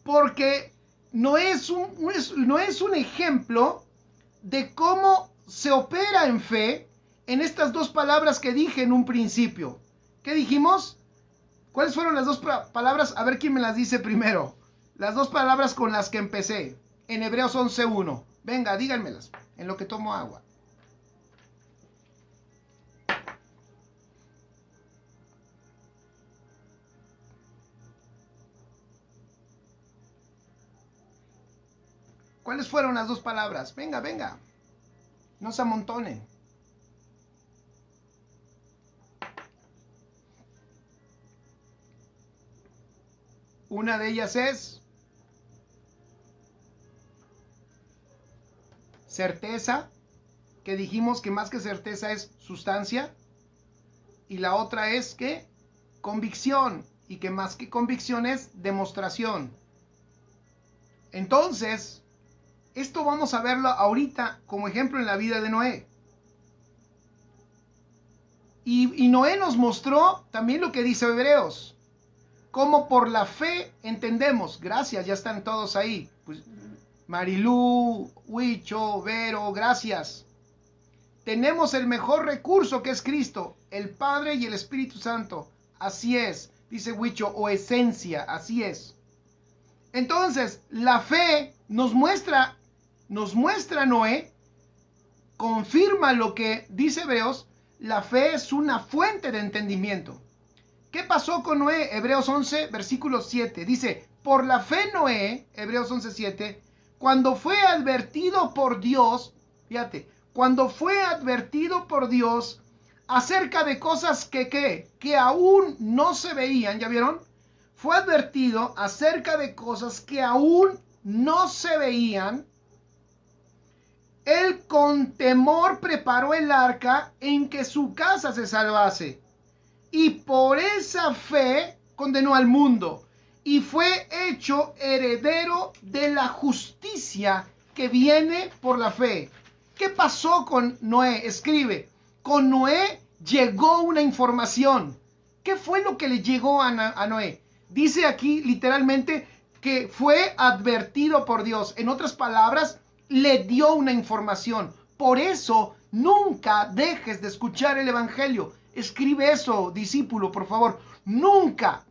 Porque no es un ejemplo de cómo se opera en fe en estas dos palabras que dije en un principio. ¿Qué dijimos? ¿Cuáles fueron las dos palabras? A ver quién me las dice primero. Las dos palabras con las que empecé en Hebreos 11:1. Venga, díganmelas en lo que tomo agua. ¿Cuáles fueron las dos palabras? Venga, venga. No se amontonen. Una de ellas es certeza, que dijimos que más que certeza es sustancia. y la otra es que convicción, y que más que convicción es demostración. Entonces, esto vamos a verlo ahorita como ejemplo en la vida de Noé. Y Noé nos mostró también lo que dice Hebreos, como por la fe entendemos. Gracias, ya están todos ahí. Pues, Marilú, Huicho, Vero, gracias. Tenemos el mejor recurso que es Cristo, el Padre y el Espíritu Santo. Así es, dice Huicho, o esencia, así es. Entonces, la fe nos muestra Noé, confirma lo que dice Hebreos. La fe es una fuente de entendimiento. ¿Qué pasó con Noé? Hebreos 11, versículo 7. Dice, por la fe Noé, Hebreos 11, 7, cuando fue advertido por Dios, fíjate, cuando fue advertido por Dios acerca de cosas que aún no se veían, ¿ya vieron? Fue advertido acerca de cosas que aún no se veían. Él con temor preparó el arca en que su casa se salvase. Y por esa fe condenó al mundo. Y fue hecho heredero de la justicia que viene por la fe. ¿Qué pasó con Noé? Escribe, con Noé llegó una información. ¿Qué fue lo que le llegó a Noé? Dice aquí literalmente que fue advertido por Dios. En otras palabras, le dio una información. Por eso, nunca dejes de escuchar el evangelio. Escribe eso, discípulo, por favor. Nunca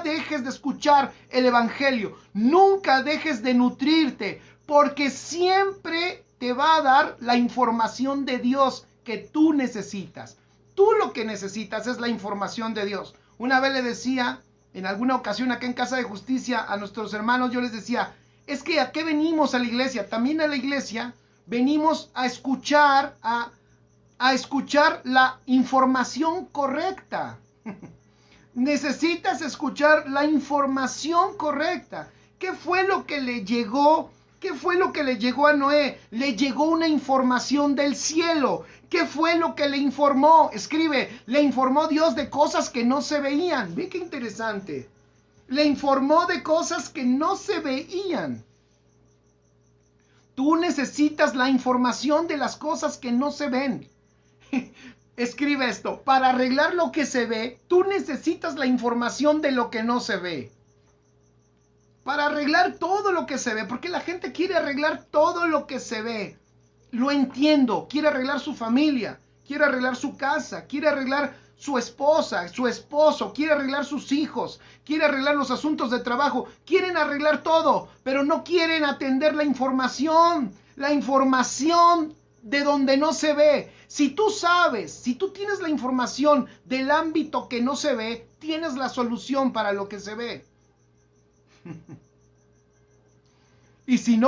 dejes de escuchar el evangelio. Nunca dejes de nutrirte, porque siempre te va a dar la información de Dios que tú necesitas. Tú lo que necesitas es la información de Dios. Una vez le decía, en alguna ocasión acá en Casa de Justicia, a nuestros hermanos, yo les decía, es que ¿a qué venimos a la iglesia? También a la iglesia venimos a escuchar, a escuchar la información correcta. Necesitas escuchar la información correcta. ¿Qué fue lo que le llegó? ¿Qué fue lo que le llegó a Noé? Le llegó una información del cielo. ¿Qué fue lo que le informó? Escribe, le informó Dios de cosas que no se veían. Ve qué interesante. Le informó de cosas que no se veían. Tú necesitas la información de las cosas que no se ven. Escribe esto, para arreglar lo que se ve, tú necesitas la información de lo que no se ve. Para arreglar todo lo que se ve, porque la gente quiere arreglar todo lo que se ve. Lo entiendo, quiere arreglar su familia, quiere arreglar su casa, quiere arreglar su esposa, su esposo, quiere arreglar sus hijos, quiere arreglar los asuntos de trabajo, quieren arreglar todo, pero no quieren atender la información de donde no se ve. Si tú sabes, si tú tienes la información del ámbito que no se ve, tienes la solución para lo que se ve. Y si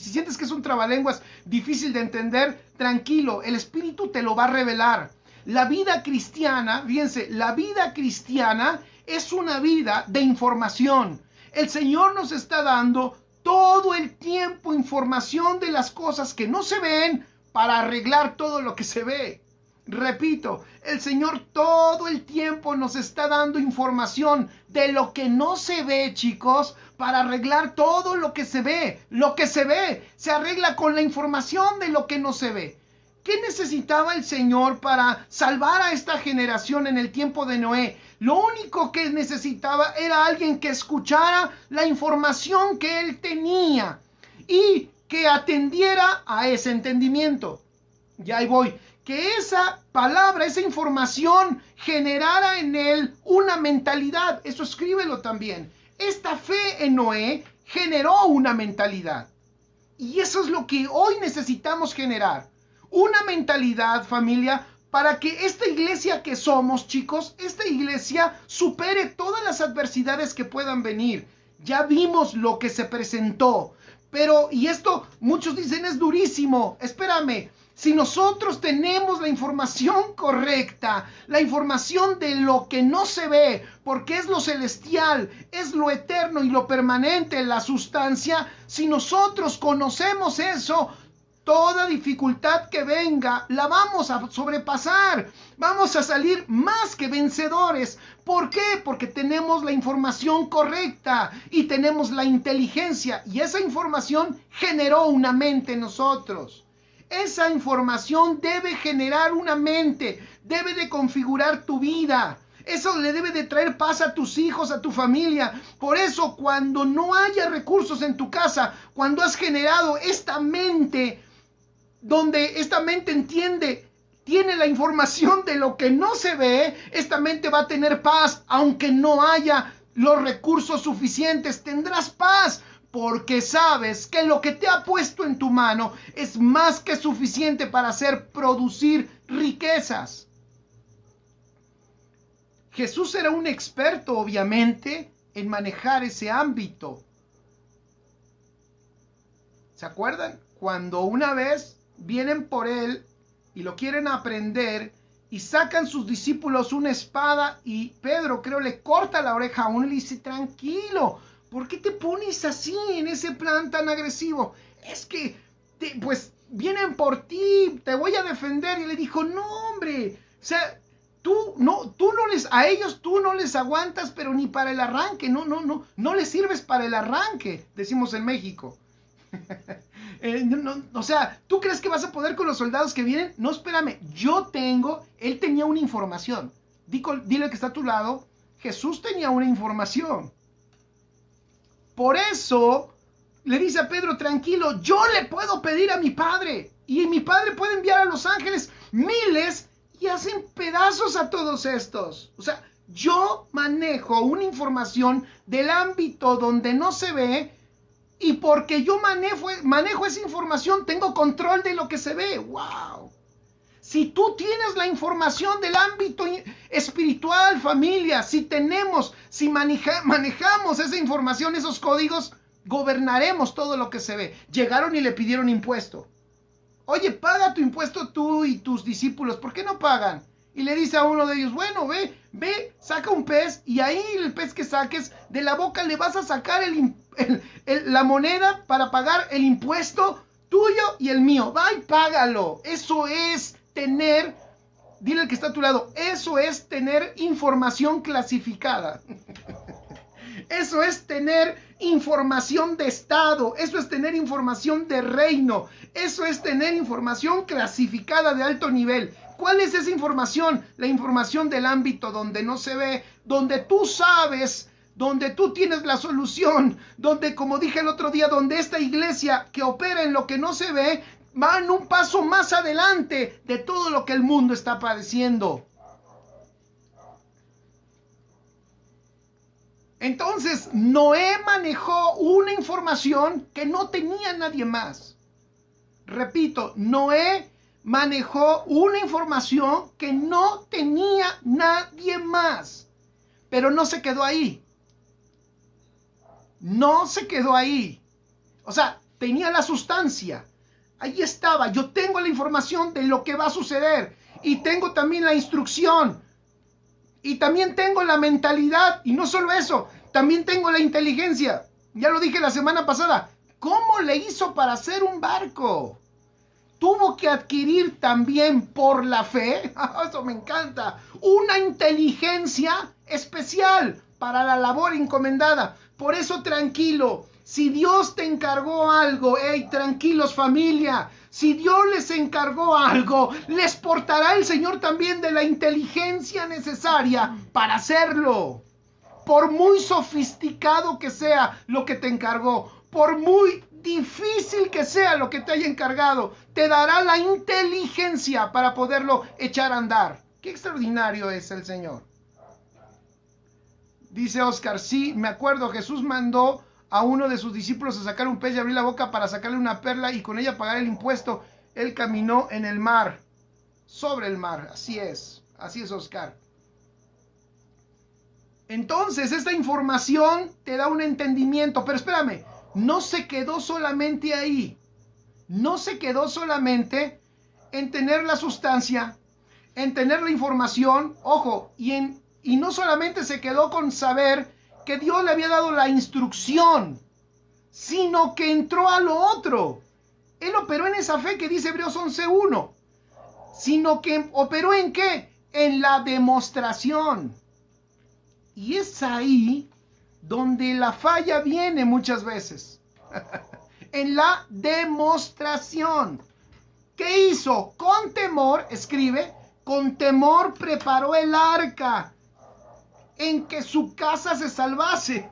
sientes que es un trabalenguas difícil de entender, tranquilo, el Espíritu te lo va a revelar. La vida cristiana, fíjense, la vida cristiana es una vida de información. El Señor nos está dando todo el tiempo información de las cosas que no se ven para arreglar todo lo que se ve. Repito, el Señor todo el tiempo nos está dando información de lo que no se ve, chicos, para arreglar todo lo que se ve. Lo que se ve se arregla con la información de lo que no se ve. ¿Qué necesitaba el Señor para salvar a esta generación en el tiempo de Noé? Lo único que necesitaba era alguien que escuchara la información que él tenía y que atendiera a ese entendimiento. Ya ahí voy. Que esa palabra, esa información generara en él una mentalidad. Eso escríbelo también. Esta fe en Noé generó una mentalidad. Y eso es lo que hoy necesitamos generar. Una mentalidad, familia, para que esta iglesia que somos, chicos, esta iglesia supere todas las adversidades que puedan venir. Ya vimos lo que se presentó. Pero, y esto, muchos dicen, es durísimo. Espérame. Si nosotros tenemos la información correcta, la información de lo que no se ve, porque es lo celestial, es lo eterno y lo permanente, la sustancia, si nosotros conocemos eso, Toda dificultad que venga la vamos a sobrepasar. Vamos a salir más que vencedores. ¿Por qué? Porque tenemos la información correcta y tenemos la inteligencia. Y esa información generó una mente en nosotros. Esa información debe generar una mente. Debe de configurar tu vida. Eso le debe de traer paz a tus hijos, a tu familia. Por eso, cuando no haya recursos en tu casa, cuando has generado esta mente, donde esta mente tiene la información de lo que no se ve, esta mente va a tener paz, aunque no haya los recursos suficientes, tendrás paz, porque sabes que lo que te ha puesto en tu mano es más que suficiente para hacer producir riquezas. Jesús era un experto, obviamente, en manejar ese ámbito. ¿Se acuerdan? Cuando una vez vienen por él y lo quieren aprender y sacan sus discípulos una espada y Pedro, creo, le corta la oreja a uno y le dice: tranquilo, ¿por qué te pones así en ese plan tan agresivo? Es que, pues, vienen por ti, te voy a defender. Y le dijo: no, hombre, o sea, a ellos tú no les aguantas, pero ni para el arranque, no les sirves para el arranque, decimos en México. O sea, ¿tú crees que vas a poder con los soldados que vienen? No, espérame, él tenía una información. Dile que está a tu lado, Jesús tenía una información. Por eso le dice a Pedro: tranquilo, yo le puedo pedir a mi Padre, y mi Padre puede enviar a los ángeles miles y hacen pedazos a todos estos. O sea, yo manejo una información del ámbito donde no se ve, y porque yo manejo esa información, tengo control de lo que se ve. ¡Wow! Si tú tienes la información del ámbito espiritual, familia, si manejamos esa información, esos códigos, gobernaremos todo lo que se ve. Llegaron y le pidieron impuesto. Oye, paga tu impuesto tú y tus discípulos, ¿por qué no pagan? Y le dice a uno de ellos: bueno, ve, saca un pez, y ahí el pez que saques, de la boca le vas a sacar la moneda para pagar el impuesto tuyo y el mío. Va y págalo. Eso es tener, dile al que está a tu lado, eso es tener información clasificada. Eso es tener información de Estado, eso es tener información de reino, eso es tener información clasificada de alto nivel. ¿Cuál es esa información? La información del ámbito donde no se ve, donde tú sabes, donde tú tienes la solución, donde, como dije el otro día, donde esta iglesia que opera en lo que no se ve, va en un paso más adelante de todo lo que el mundo está padeciendo. Entonces, Noé manejó una información que no tenía nadie más. Repito, Noé manejó una información que no tenía nadie más. Pero no se quedó ahí. No se quedó ahí. O sea, tenía la sustancia. Ahí estaba. Yo tengo la información de lo que va a suceder. Y tengo también la instrucción. Y también tengo la mentalidad, y no solo eso, también tengo la inteligencia. Ya lo dije la semana pasada. ¿Cómo le hizo para hacer un barco? Tuvo que adquirir también por la fe, eso me encanta, una inteligencia especial para la labor encomendada. Por eso, tranquilo, si Dios te encargó algo, tranquilos familia, si Dios les encargó algo, les portará el Señor también de la inteligencia necesaria para hacerlo. Por muy sofisticado que sea lo que te encargó, por muy difícil que sea lo que te haya encargado, te dará la inteligencia para poderlo echar a andar. Qué extraordinario es el Señor. Dice Oscar: sí, me acuerdo, Jesús mandó a uno de sus discípulos a sacar un pez y abrir la boca para sacarle una perla y con ella pagar el impuesto. Él caminó en el mar, sobre el mar. Así es Oscar. Entonces, esta información te da un entendimiento, pero espérame, no se quedó solamente ahí. No se quedó solamente en tener la sustancia, en tener la información, ojo, y no solamente se quedó con saber que Dios le había dado la instrucción, sino que entró a lo otro. Él operó en esa fe que dice Hebreos 11:1. Sino que operó ¿en qué? En la demostración. Y es ahí donde la falla viene muchas veces. En la demostración. ¿Qué hizo? Con temor, escribe, con temor preparó el arca en que su casa se salvase.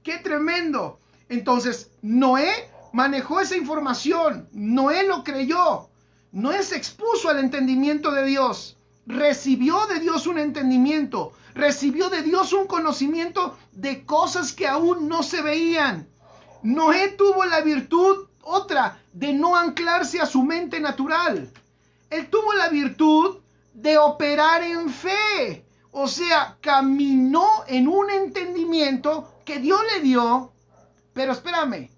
¡Qué tremendo! Entonces, Noé manejó esa información. Noé lo creyó. Noé se expuso al entendimiento de Dios. Recibió de Dios un entendimiento. Recibió de Dios un conocimiento de cosas que aún no se veían. Noé tuvo la virtud, otra, de no anclarse a su mente natural. Él tuvo la virtud de operar en fe. O sea, caminó en un entendimiento que Dios le dio. Pero espérame,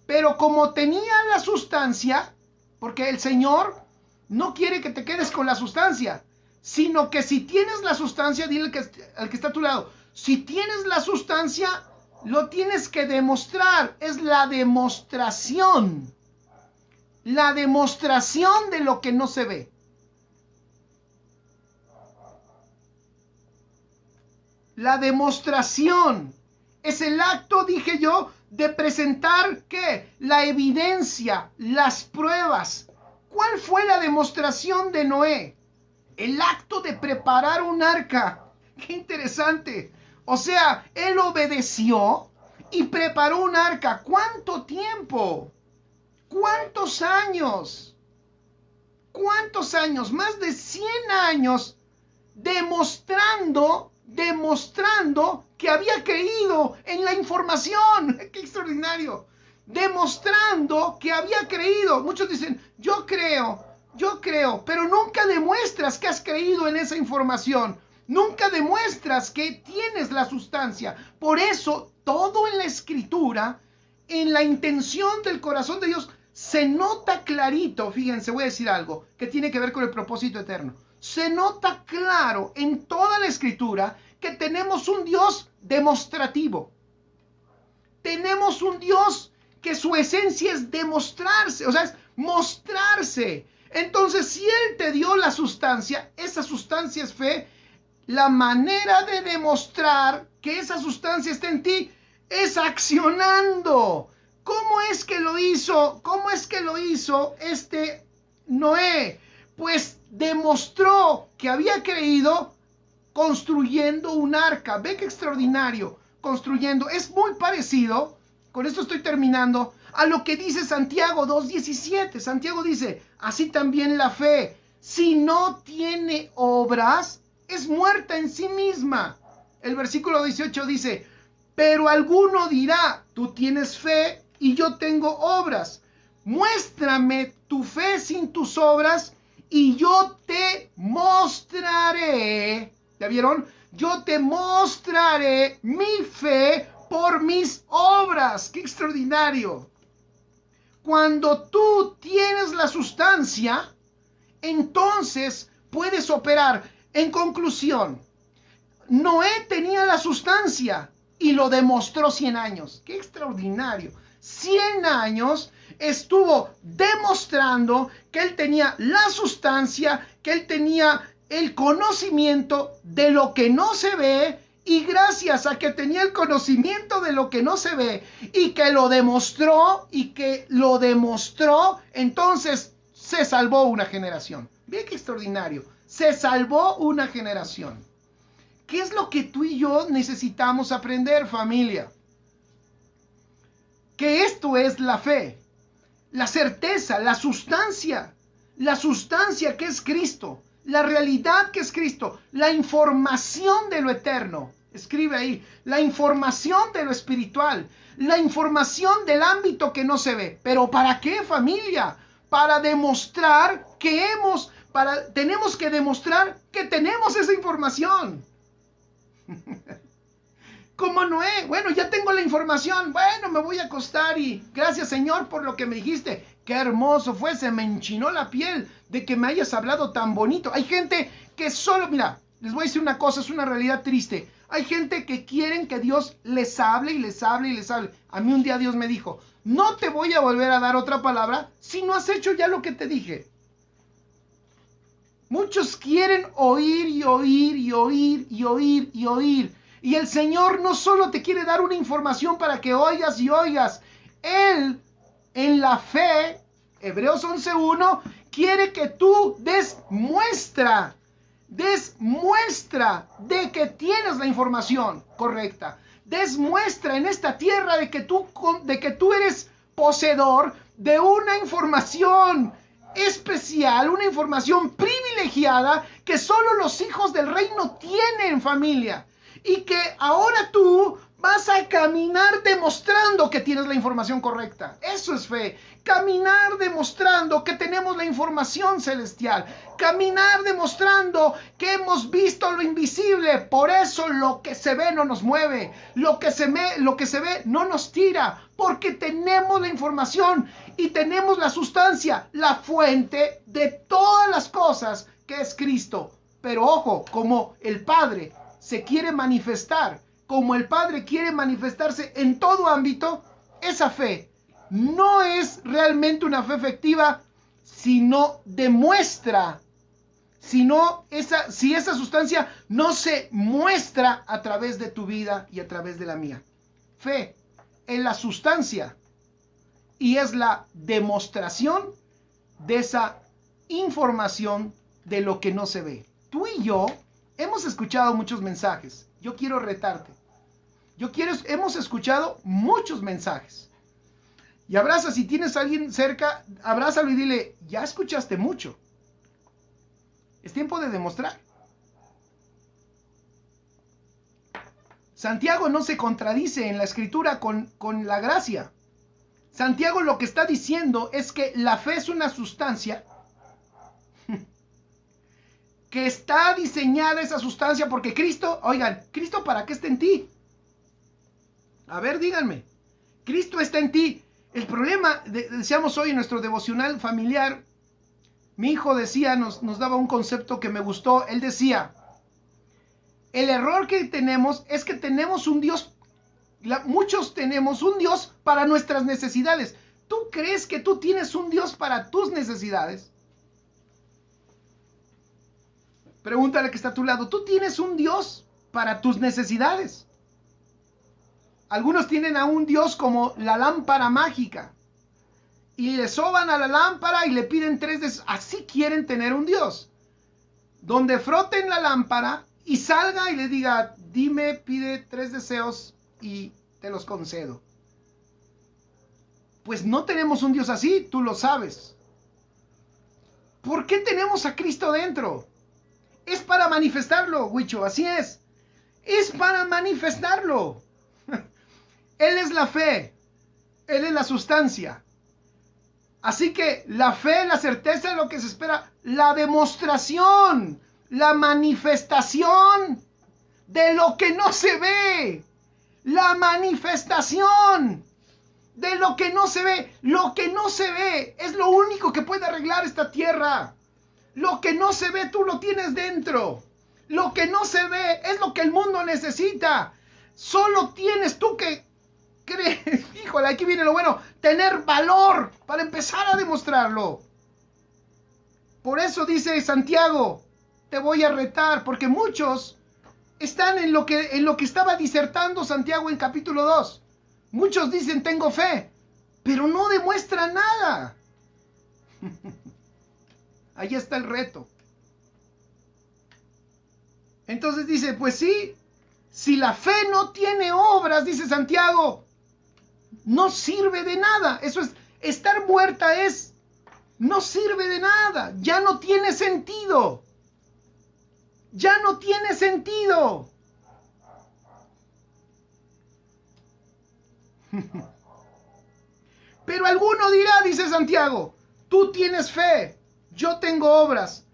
pero como tenía la sustancia, porque el Señor no quiere que te quedes con la sustancia, sino que si tienes la sustancia, dile al que está a tu lado, si tienes la sustancia, lo tienes que demostrar. Es la demostración. La demostración de lo que no se ve. La demostración es el acto, dije yo, de presentar, ¿qué? La evidencia, las pruebas. ¿Cuál fue la demostración de Noé? El acto de preparar un arca. ¡Qué interesante! O sea, él obedeció y preparó un arca. ¿Cuánto tiempo? ¿Cuántos años? ¿Cuántos años? Más de 100 años demostrando que había creído en la información. ¡Qué extraordinario! Demostrando que había creído. Muchos dicen, yo creo, pero nunca demuestras que has creído en esa información. Nunca demuestras que tienes la sustancia. Por eso, todo en la Escritura, en la intención del corazón de Dios, se nota clarito. Fíjense, voy a decir algo que tiene que ver con el propósito eterno. Se nota claro en toda la Escritura que tenemos un Dios demostrativo. Tenemos un Dios que su esencia es demostrarse, o sea, es mostrarse. Entonces, si Él te dio la sustancia, esa sustancia es fe. La manera de demostrar que esa sustancia está en ti es accionando. ¿Cómo es que lo hizo? ¿Cómo es que lo hizo Noé? Pues demostró que había creído construyendo un arca. Ve qué extraordinario. Construyendo. Es muy parecido, con esto estoy terminando, a lo que dice Santiago 2:17. Santiago dice, así también la fe, si no tiene obras, es muerta en sí misma. El versículo 18 dice, pero alguno dirá, tú tienes fe y yo tengo obras. Muéstrame tu fe sin tus obras y yo te mostraré. ¿Ya vieron? Yo te mostraré mi fe por mis obras. ¡Qué extraordinario! Cuando tú tienes la sustancia, entonces puedes operar. En conclusión, Noé tenía la sustancia y lo demostró 100 años. ¡Qué extraordinario! 100 años estuvo demostrando que él tenía la sustancia, que él tenía el conocimiento de lo que no se ve, y gracias a que tenía el conocimiento de lo que no se ve y que lo demostró entonces se salvó una generación. Bien, qué extraordinario. Se salvó una generación. ¿Qué es lo que tú y yo necesitamos aprender, familia? Que esto es la fe, la certeza, la sustancia que es Cristo, la realidad que es Cristo, la información de lo eterno. Escribe ahí, la información de lo espiritual, la información del ámbito que no se ve. ¿Pero para qué, familia? Para demostrar que tenemos que demostrar que tenemos esa información. Como Noé, bueno, ya tengo la información, bueno, me voy a acostar y gracias, Señor, por lo que me dijiste. Qué hermoso fue, se me enchinó la piel de que me hayas hablado tan bonito. Hay gente que solo, mira, Les voy a decir una cosa, es una realidad triste. Hay gente que quieren que Dios les hable y les hable y les hable. A mí un día Dios me dijo, no te voy a volver a dar otra palabra si no has hecho ya lo que te dije. Muchos quieren oír y oír y oír y oír y oír. Y el Señor no solo te quiere dar una información para que oigas y oigas. Él, en la fe, Hebreos 11:1, quiere que tú des muestra de que tienes la información correcta. Des muestra en esta tierra de que tú eres poseedor de una información especial, una información privilegiada que solo los hijos del reino tienen, familia. Y que ahora tú vas a caminar demostrando que tienes la información correcta. Eso es fe. Caminar demostrando que tenemos la información celestial. Caminar demostrando que hemos visto lo invisible. Por eso lo que se ve no nos mueve. Lo que se ve no nos tira. Porque tenemos la información y tenemos la sustancia, la fuente de todas las cosas que es Cristo. Pero ojo, como el Padre se quiere manifestar, como el Padre quiere manifestarse en todo ámbito, esa fe no es realmente una fe efectiva si no demuestra, si esa sustancia no se muestra a través de tu vida y a través de la mía. Fe es la sustancia y es la demostración de esa información de lo que no se ve. Tú y yo hemos escuchado muchos mensajes. Yo quiero retarte. Hemos escuchado muchos mensajes. Y abraza, si tienes a alguien cerca, abrázalo y dile, ya escuchaste mucho. Es tiempo de demostrar. Santiago no se contradice en la escritura con la gracia. Santiago lo que está diciendo es que la fe es una sustancia que está diseñada, esa sustancia, porque Cristo, oigan, ¿Cristo para qué está en ti? A ver, díganme. Cristo está en ti. El problema, decíamos hoy en nuestro devocional familiar, mi hijo decía, nos daba un concepto que me gustó. Él decía, el error que tenemos es que tenemos un Dios, muchos tenemos un Dios para nuestras necesidades. ¿Tú crees que tú tienes un Dios para tus necesidades? Pregúntale que está a tu lado, ¿tú tienes un Dios para tus necesidades? Algunos tienen a un Dios como la lámpara mágica y le soban a la lámpara y le piden 3 deseos. Así quieren tener un Dios, donde froten la lámpara y salga y le diga, dime, pide 3 deseos y te los concedo. Pues no tenemos un Dios así, tú lo sabes. ¿Por qué tenemos a Cristo dentro? Es para manifestarlo, Huicho, así es. Es para manifestarlo. Él es la fe. Él es la sustancia. Así que la fe, la certeza de lo que se espera, la demostración, la manifestación de lo que no se ve. La manifestación de lo que no se ve. Lo que no se ve es lo único que puede arreglar esta tierra. Lo que no se ve tú lo tienes dentro. Lo que no se ve es lo que el mundo necesita. Solo tienes tú que creer, híjole, aquí viene lo bueno, tener valor para empezar a demostrarlo. Por eso dice Santiago, te voy a retar, porque muchos están en lo que estaba disertando Santiago en capítulo 2. Muchos dicen tengo fe, pero no demuestran nada. Ahí está el reto. Entonces dice, pues sí, si la fe no tiene obras, dice Santiago, no sirve de nada. Eso es, estar muerta no sirve de nada. Ya no tiene sentido. Ya no tiene sentido. Pero alguno dirá, dice Santiago, tú tienes fe, yo tengo obras.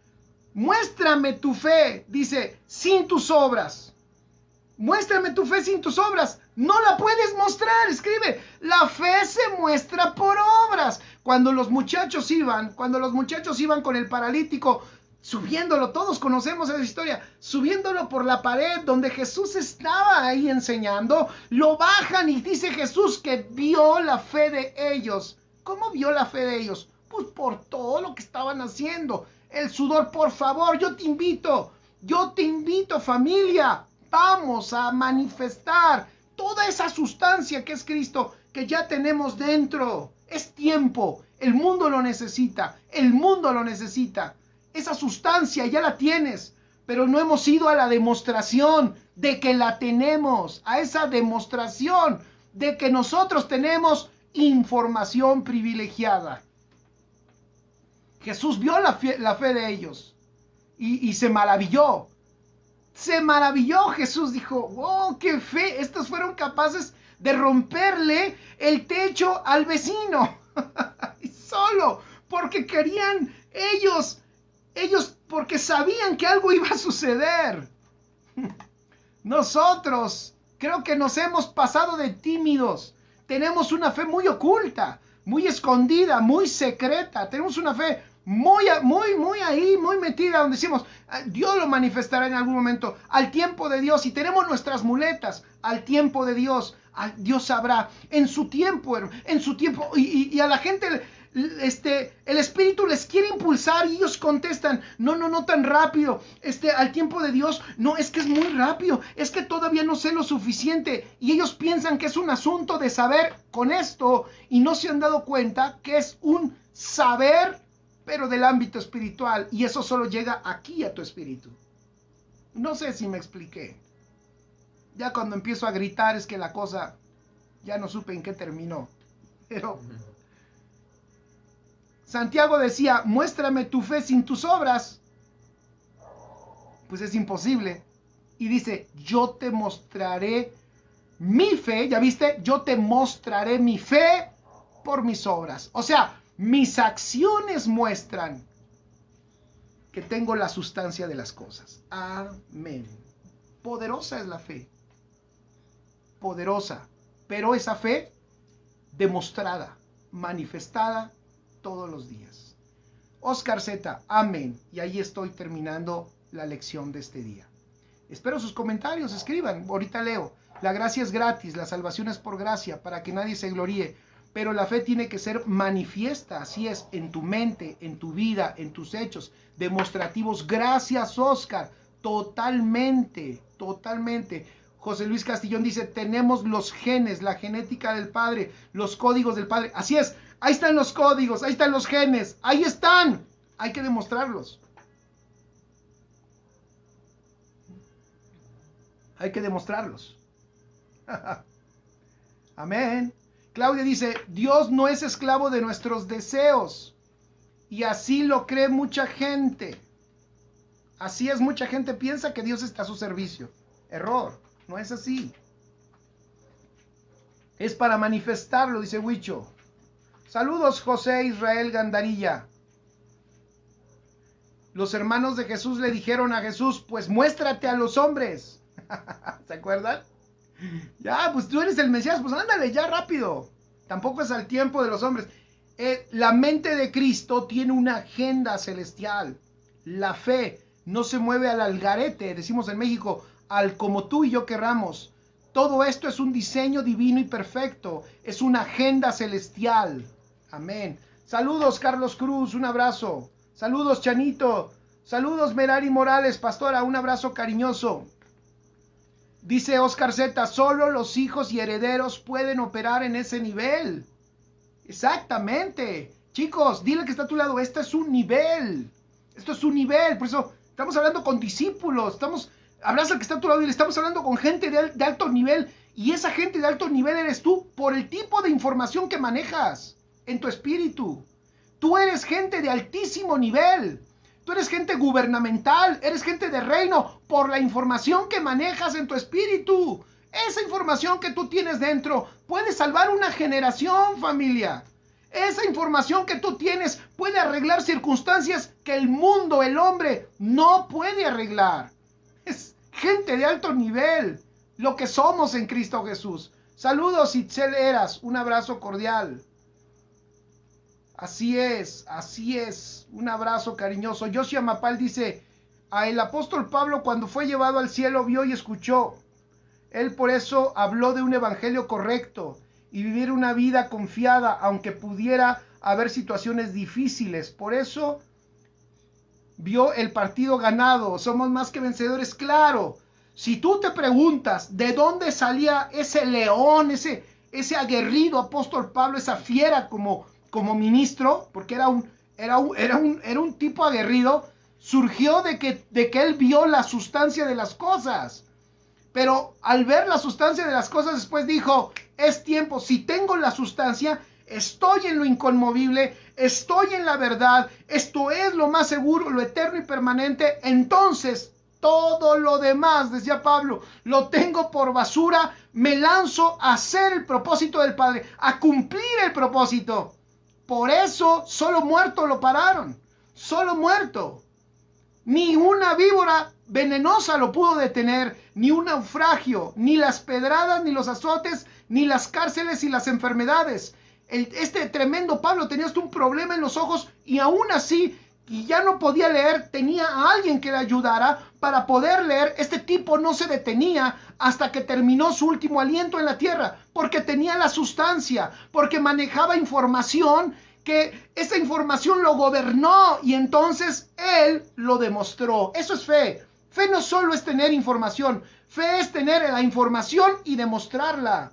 Muéstrame tu fe, dice, sin tus obras. Muéstrame tu fe sin tus obras. No la puedes mostrar, escribe. La fe se muestra por obras. Cuando los muchachos iban con el paralítico, subiéndolo, todos conocemos esa historia, subiéndolo por la pared donde Jesús estaba ahí enseñando, lo bajan y dice Jesús que vio la fe de ellos. ¿Cómo vio la fe de ellos? Pues por todo lo que estaban haciendo. El sudor, por favor, yo te invito familia, vamos a manifestar toda esa sustancia que es Cristo, que ya tenemos dentro. Es tiempo, el mundo lo necesita, esa sustancia ya la tienes, pero no hemos ido a la demostración de que la tenemos, a esa demostración de que nosotros tenemos información privilegiada. Jesús vio la fe de ellos y se maravilló. Jesús dijo, wow, qué fe, estos fueron capaces de romperle el techo al vecino. Solo porque querían ellos porque sabían que algo iba a suceder. Nosotros creo que nos hemos pasado de tímidos. Tenemos una fe muy oculta, muy escondida, muy secreta. Tenemos una fe muy ahí, muy metida, donde decimos, Dios lo manifestará en algún momento, al tiempo de Dios, y tenemos nuestras muletas, al tiempo de Dios, Dios sabrá, en su tiempo, y a la gente, el Espíritu les quiere impulsar, y ellos contestan, no tan rápido, al tiempo de Dios, no, es que es muy rápido, es que todavía no sé lo suficiente, y ellos piensan que es un asunto de saber con esto, y no se han dado cuenta que es un saber, pero del ámbito espiritual, y eso solo llega aquí a tu espíritu. No sé si me expliqué. Ya cuando empiezo a gritar es que la cosa, ya no supe en qué terminó. Pero Santiago decía, muéstrame tu fe sin tus obras. Pues es imposible. Y dice, yo te mostraré mi fe, ¿ya viste? Yo te mostraré mi fe por mis obras. O sea, mis acciones muestran que tengo la sustancia de las cosas. Amén. Poderosa es la fe. Poderosa. Pero esa fe demostrada, manifestada todos los días. Oscar Z, amén. Y ahí estoy terminando la lección de este día. Espero sus comentarios, escriban. Ahorita leo. La gracia es gratis, la salvación es por gracia, para que nadie se gloríe. Pero la fe tiene que ser manifiesta, así es, en tu mente, en tu vida, en tus hechos, demostrativos. Gracias, Oscar, totalmente. José Luis Castillón dice, tenemos los genes, la genética del Padre, los códigos del Padre. Así es, ahí están los códigos, ahí están los genes, ahí están. Hay que demostrarlos. Hay que demostrarlos. Amén. Claudia dice, Dios no es esclavo de nuestros deseos. Y así lo cree mucha gente. Así es, mucha gente piensa que Dios está a su servicio. Error, no es así. Es para manifestarlo, dice Huicho. Saludos, José Israel Gandarilla. Los hermanos de Jesús le dijeron a Jesús, pues muéstrate a los hombres. ¿Se acuerdan? Ya, pues tú eres el Mesías, pues ándale, ya rápido. Tampoco es al tiempo de los hombres. La mente de Cristo tiene una agenda celestial. La fe no se mueve al algarete, decimos en México, al como tú y yo querramos. Todo esto es un diseño divino y perfecto. Es una agenda celestial. Amén. Saludos, Carlos Cruz, un abrazo. Saludos, Chanito. Saludos, Merari Morales, pastora, un abrazo cariñoso. Dice Oscar Z, solo los hijos y herederos pueden operar en ese nivel. Exactamente. Chicos, dile que está a tu lado, este es un nivel. Esto es un nivel, por eso estamos hablando con discípulos, abraza al que está a tu lado y le estamos hablando con gente de alto nivel. Y esa gente de alto nivel eres tú por el tipo de información que manejas en tu espíritu. Tú eres gente de altísimo nivel. Tú eres gente gubernamental, eres gente de reino por la información que manejas en tu espíritu. Esa información que tú tienes dentro puede salvar una generación, familia. Esa información que tú tienes puede arreglar circunstancias que el mundo, el hombre, no puede arreglar. Es gente de alto nivel, lo que somos en Cristo Jesús. Saludos, Itzel Eras, un abrazo cordial. Así es, así es. Un abrazo cariñoso. Joshua Mapal dice, el apóstol Pablo cuando fue llevado al cielo vio y escuchó. Él por eso habló de un evangelio correcto y vivir una vida confiada, aunque pudiera haber situaciones difíciles. Por eso vio el partido ganado. Somos más que vencedores, claro. Si tú te preguntas de dónde salía ese león, ese aguerrido apóstol Pablo, esa fiera como ministro, porque era un tipo aguerrido, surgió de que él vio la sustancia de las cosas. Pero al ver la sustancia de las cosas, después dijo, es tiempo, si tengo la sustancia, estoy en lo inconmovible, estoy en la verdad, esto es lo más seguro, lo eterno y permanente, entonces todo lo demás, decía Pablo, lo tengo por basura, me lanzo a hacer el propósito del Padre, a cumplir el propósito. Por eso solo muerto lo pararon, solo muerto. Ni una víbora venenosa lo pudo detener, ni un naufragio, ni las pedradas, ni los azotes, ni las cárceles y las enfermedades. Este tremendo Pablo tenía hasta un problema en los ojos y aún así, y ya no podía leer, tenía a alguien que le ayudara para poder leer. Este tipo no se detenía hasta que terminó su último aliento en la tierra, porque tenía la sustancia, porque manejaba información, que esa información lo gobernó y entonces él lo demostró. Eso es fe. Fe no solo es tener información, fe es tener la información y demostrarla.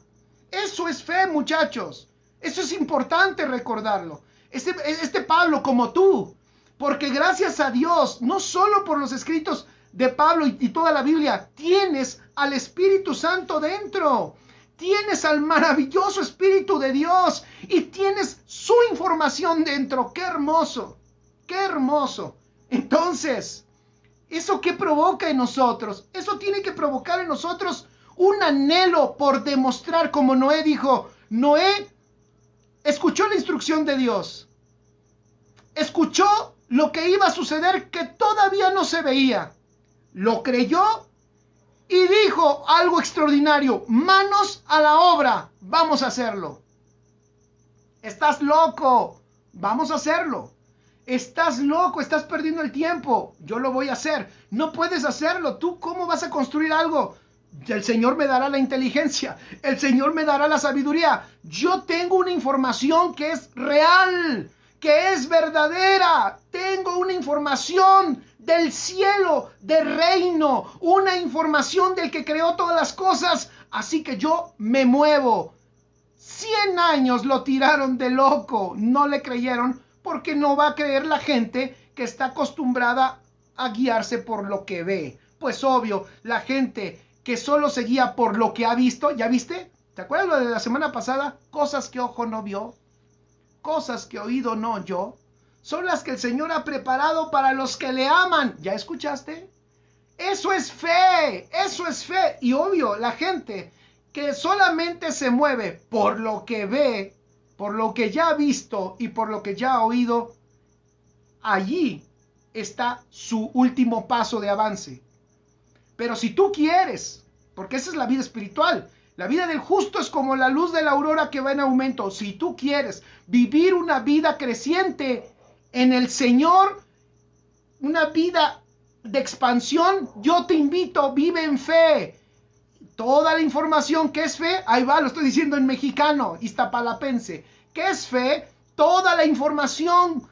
Eso es fe, muchachos. Eso es importante recordarlo. Este Pablo como tú, porque gracias a Dios, no solo por los escritos de Pablo y toda la Biblia, tienes al Espíritu Santo dentro. Tienes al maravilloso Espíritu de Dios y tienes su información dentro. ¡Qué hermoso! ¡Qué hermoso! Entonces, ¿eso qué provoca en nosotros? Eso tiene que provocar en nosotros un anhelo por demostrar, como Noé dijo. Noé escuchó la instrucción de Dios. Escuchó lo que iba a suceder que todavía no se veía. Lo creyó y dijo algo extraordinario: manos a la obra, vamos a hacerlo. Estás loco, vamos a hacerlo. Estás loco, estás perdiendo el tiempo, yo lo voy a hacer. No puedes hacerlo, ¿tú cómo vas a construir algo? El Señor me dará la inteligencia, el Señor me dará la sabiduría. Yo tengo una información que es real, que es verdadera. Tengo una información del cielo, del reino, una información del que creó todas las cosas. Así que yo me muevo. 100 años lo tiraron de loco, no le creyeron, porque no va a creer la gente que está acostumbrada a guiarse por lo que ve. Pues obvio, la gente que solo se guía por lo que ha visto, ¿ya viste? ¿Te acuerdas lo de la semana pasada? Cosas que ojo no vio, cosas que oído no oyó, son las que el Señor ha preparado para los que le aman. ¿Ya escuchaste? Eso es fe, eso es fe. Y obvio, la gente que solamente se mueve por lo que ve, por lo que ya ha visto y por lo que ya ha oído, allí está su último paso de avance. Pero si tú quieres, porque esa es la vida espiritual, la vida del justo es como la luz de la aurora que va en aumento. Si tú quieres vivir una vida creciente en el Señor, una vida de expansión, yo te invito, vive en fe. Toda la información que es fe, ahí va, lo estoy diciendo en mexicano, iztapalapense. ¿Qué es fe? Toda la información,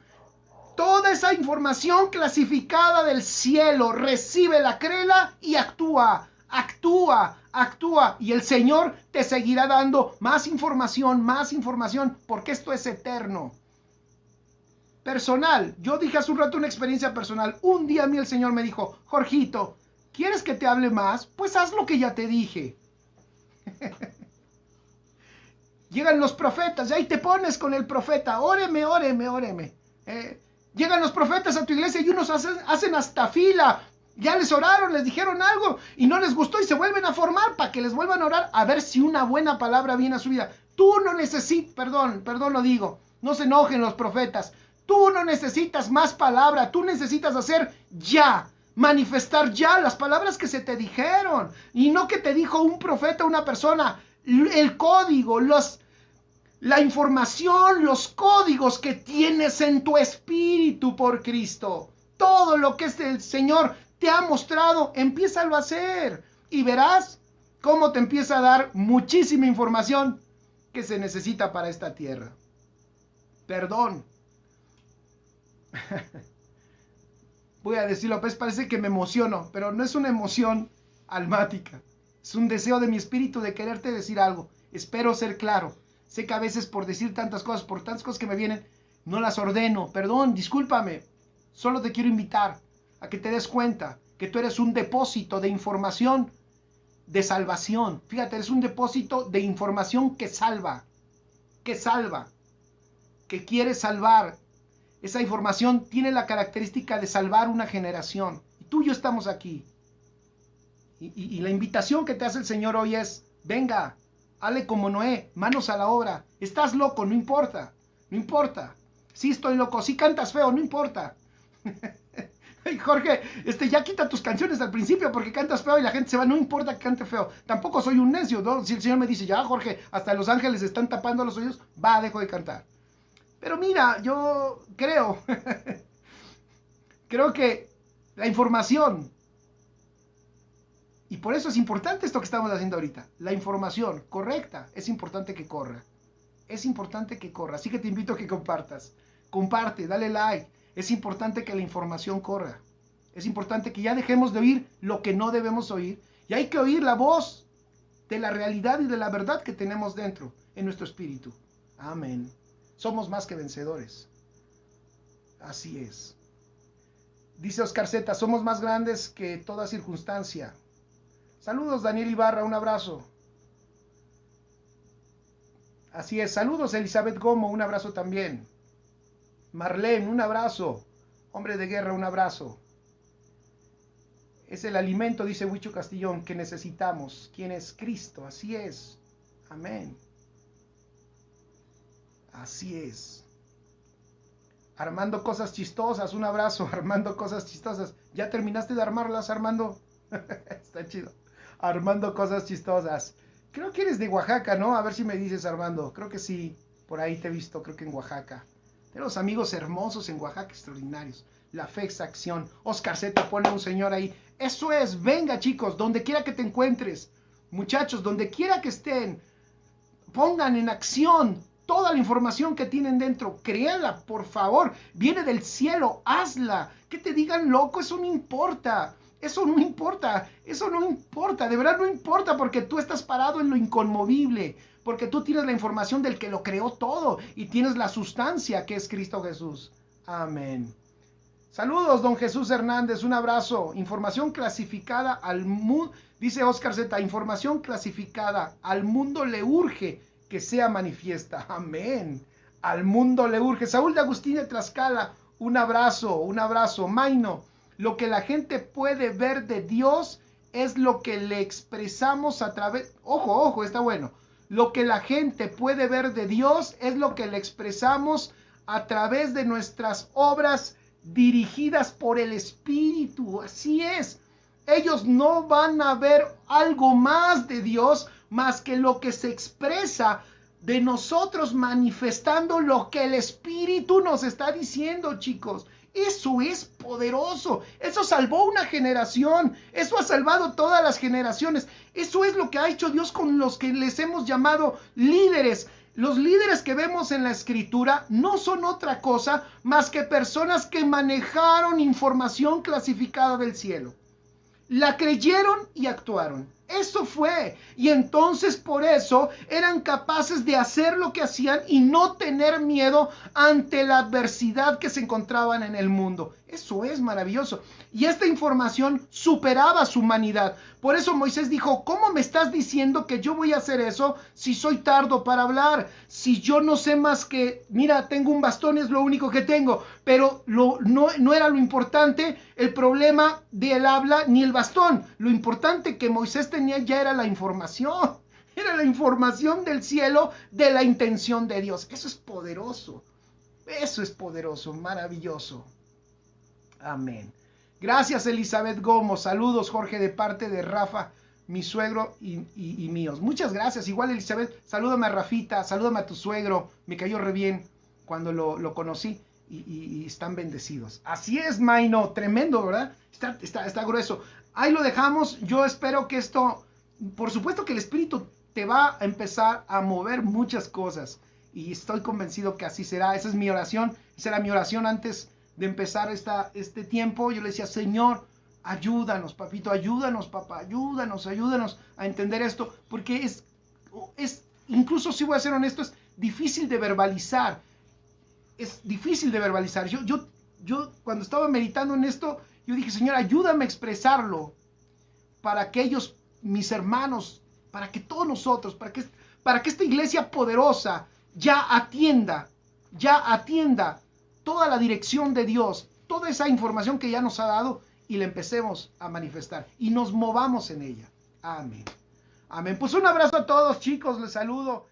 toda esa información clasificada del cielo, recíbela, créela y actúa, actúa, actúa. Y el Señor te seguirá dando más información, porque esto es eterno. Personal, yo dije hace un rato una experiencia personal. Un día a mí el Señor me dijo: Jorgito, ¿quieres que te hable más? Pues haz lo que ya te dije. Llegan los profetas, y ahí te pones con el profeta, óreme, óreme, óreme. Llegan los profetas a tu iglesia y unos hacen hasta fila. Ya les oraron, les dijeron algo y no les gustó y se vuelven a formar para que les vuelvan a orar a ver si una buena palabra viene a su vida. Tú no necesitas, perdón lo digo, no se enojen los profetas. Tú no necesitas más palabra, tú necesitas hacer ya, manifestar ya las palabras que se te dijeron y no que te dijo un profeta, una persona, el código, la información, los códigos que tienes en tu espíritu por Cristo. Todo lo que el Señor te ha mostrado, empiézalo a hacer y verás cómo te empieza a dar muchísima información que se necesita para esta tierra. Perdón. Voy a decirlo, pues parece que me emociono, pero no es una emoción almática. Es un deseo de mi espíritu de quererte decir algo. Espero ser claro. Sé que a veces por decir tantas cosas, por tantas cosas que me vienen, no las ordeno. Perdón, discúlpame. Solo te quiero invitar a que te des cuenta que tú eres un depósito de información de salvación. Fíjate, eres un depósito de información que salva, que quiere salvar. Esa información tiene la característica de salvar una generación. Y tú y yo estamos aquí. Y la invitación que te hace el Señor hoy es, venga, hazle como Noé, manos a la obra. Estás loco, no importa, no importa. Sí estoy loco, sí cantas feo, no importa. Hey, Jorge, ya quita tus canciones al principio porque cantas feo y la gente se va, no importa que cante feo. Tampoco soy un necio, ¿no? Si el Señor me dice, ya Jorge, hasta los ángeles están tapando los oídos, va, dejo de cantar. Pero mira, yo creo, creo que la información, y por eso es importante esto que estamos haciendo ahorita, la información correcta, es importante que corra. Es importante que corra, así que te invito a que compartas. Comparte, dale like. Es importante que la información corra. Es importante que ya dejemos de oír lo que no debemos oír. Y hay que oír la voz de la realidad y de la verdad que tenemos dentro, en nuestro espíritu. Amén. Somos más que vencedores. Así es. Dice Oscar Z, somos más grandes que toda circunstancia. Saludos, Daniel Ibarra, un abrazo. Así es, saludos, Elizabeth Gomo, un abrazo también. Marlene, un abrazo. Hombre de guerra, un abrazo. Es el alimento, dice Huicho Castillón, que necesitamos. ¿Quién es Cristo? Así es. Amén. Así es. Armando cosas chistosas, un abrazo. Armando cosas chistosas. ¿Ya terminaste de armarlas, Armando? Está chido. Armando cosas chistosas. Creo que eres de Oaxaca, ¿no? A ver si me dices, Armando. Creo que sí. Por ahí te he visto, creo que en Oaxaca. Tenemos amigos hermosos en Oaxaca, extraordinarios. La fe es acción. Oscar Z pone un señor ahí. Eso es. Venga, chicos, donde quiera que te encuentres. Muchachos, donde quiera que estén. Pongan en acción toda la información que tienen dentro. Créanla, por favor. Viene del cielo. Hazla. Que te digan loco, eso no importa. Eso no importa, eso no importa, de verdad no importa porque tú estás parado en lo inconmovible, porque tú tienes la información del que lo creó todo y tienes la sustancia que es Cristo Jesús. Amén. Saludos, don Jesús Hernández, un abrazo. Información clasificada al mundo, dice Oscar Z, información clasificada, al mundo le urge que sea manifiesta. Amén. Al mundo le urge. Saúl de Agustín de Tlaxcala, un abrazo, un abrazo. Maino. Lo que la gente puede ver de Dios es lo que le expresamos a través... Ojo, está bueno. Lo que la gente puede ver de Dios es lo que le expresamos a través de nuestras obras dirigidas por el Espíritu. Así es. Ellos no van a ver algo más de Dios más que lo que se expresa de nosotros manifestando lo que el Espíritu nos está diciendo, chicos. Eso es poderoso. Eso salvó una generación. Eso ha salvado todas las generaciones. Eso es lo que ha hecho Dios con los que les hemos llamado líderes. Los líderes que vemos en la Escritura no son otra cosa más que personas que manejaron información clasificada del cielo. La creyeron y actuaron. Eso fue. Y entonces por eso eran capaces de hacer lo que hacían y no tener miedo ante la adversidad que se encontraban en el mundo. Eso es maravilloso. Y esta información superaba su humanidad. Por eso Moisés dijo, ¿cómo me estás diciendo que yo voy a hacer eso si soy tardo para hablar? Si yo no sé más que, mira, tengo un bastón, es lo único que tengo. Pero no era lo importante el problema del habla ni el bastón. Lo importante que Moisés tenía ya era la información. Era la información del cielo de la intención de Dios. Eso es poderoso. Eso es poderoso, maravilloso. Amén. Gracias, Elizabeth Gomo. Saludos, Jorge, de parte de Rafa mi suegro y míos. Muchas gracias. Igual, Elizabeth, salúdame a Rafita, salúdame a tu suegro. Me cayó re bien cuando lo conocí y están bendecidos. Así es, Maino, tremendo, ¿verdad? Está grueso. Ahí lo dejamos. Yo espero que esto, por supuesto que el Espíritu te va a empezar a mover muchas cosas. Y estoy convencido que así será. Esa es mi oración. Esa era mi oración antes de empezar este tiempo. Yo le decía, Señor, ayúdanos, papito, ayúdanos, papá, ayúdanos a entender esto, porque es, incluso si voy a ser honesto, es difícil de verbalizar. Es difícil de verbalizar. Yo cuando estaba meditando en esto, yo dije, Señor, ayúdame a expresarlo para que ellos, mis hermanos, para que todos nosotros, para que esta iglesia poderosa ya atienda toda la dirección de Dios, toda esa información que ya nos ha dado, y la empecemos a manifestar y nos movamos en ella. Amén. Amén. Pues un abrazo a todos, chicos, les saludo.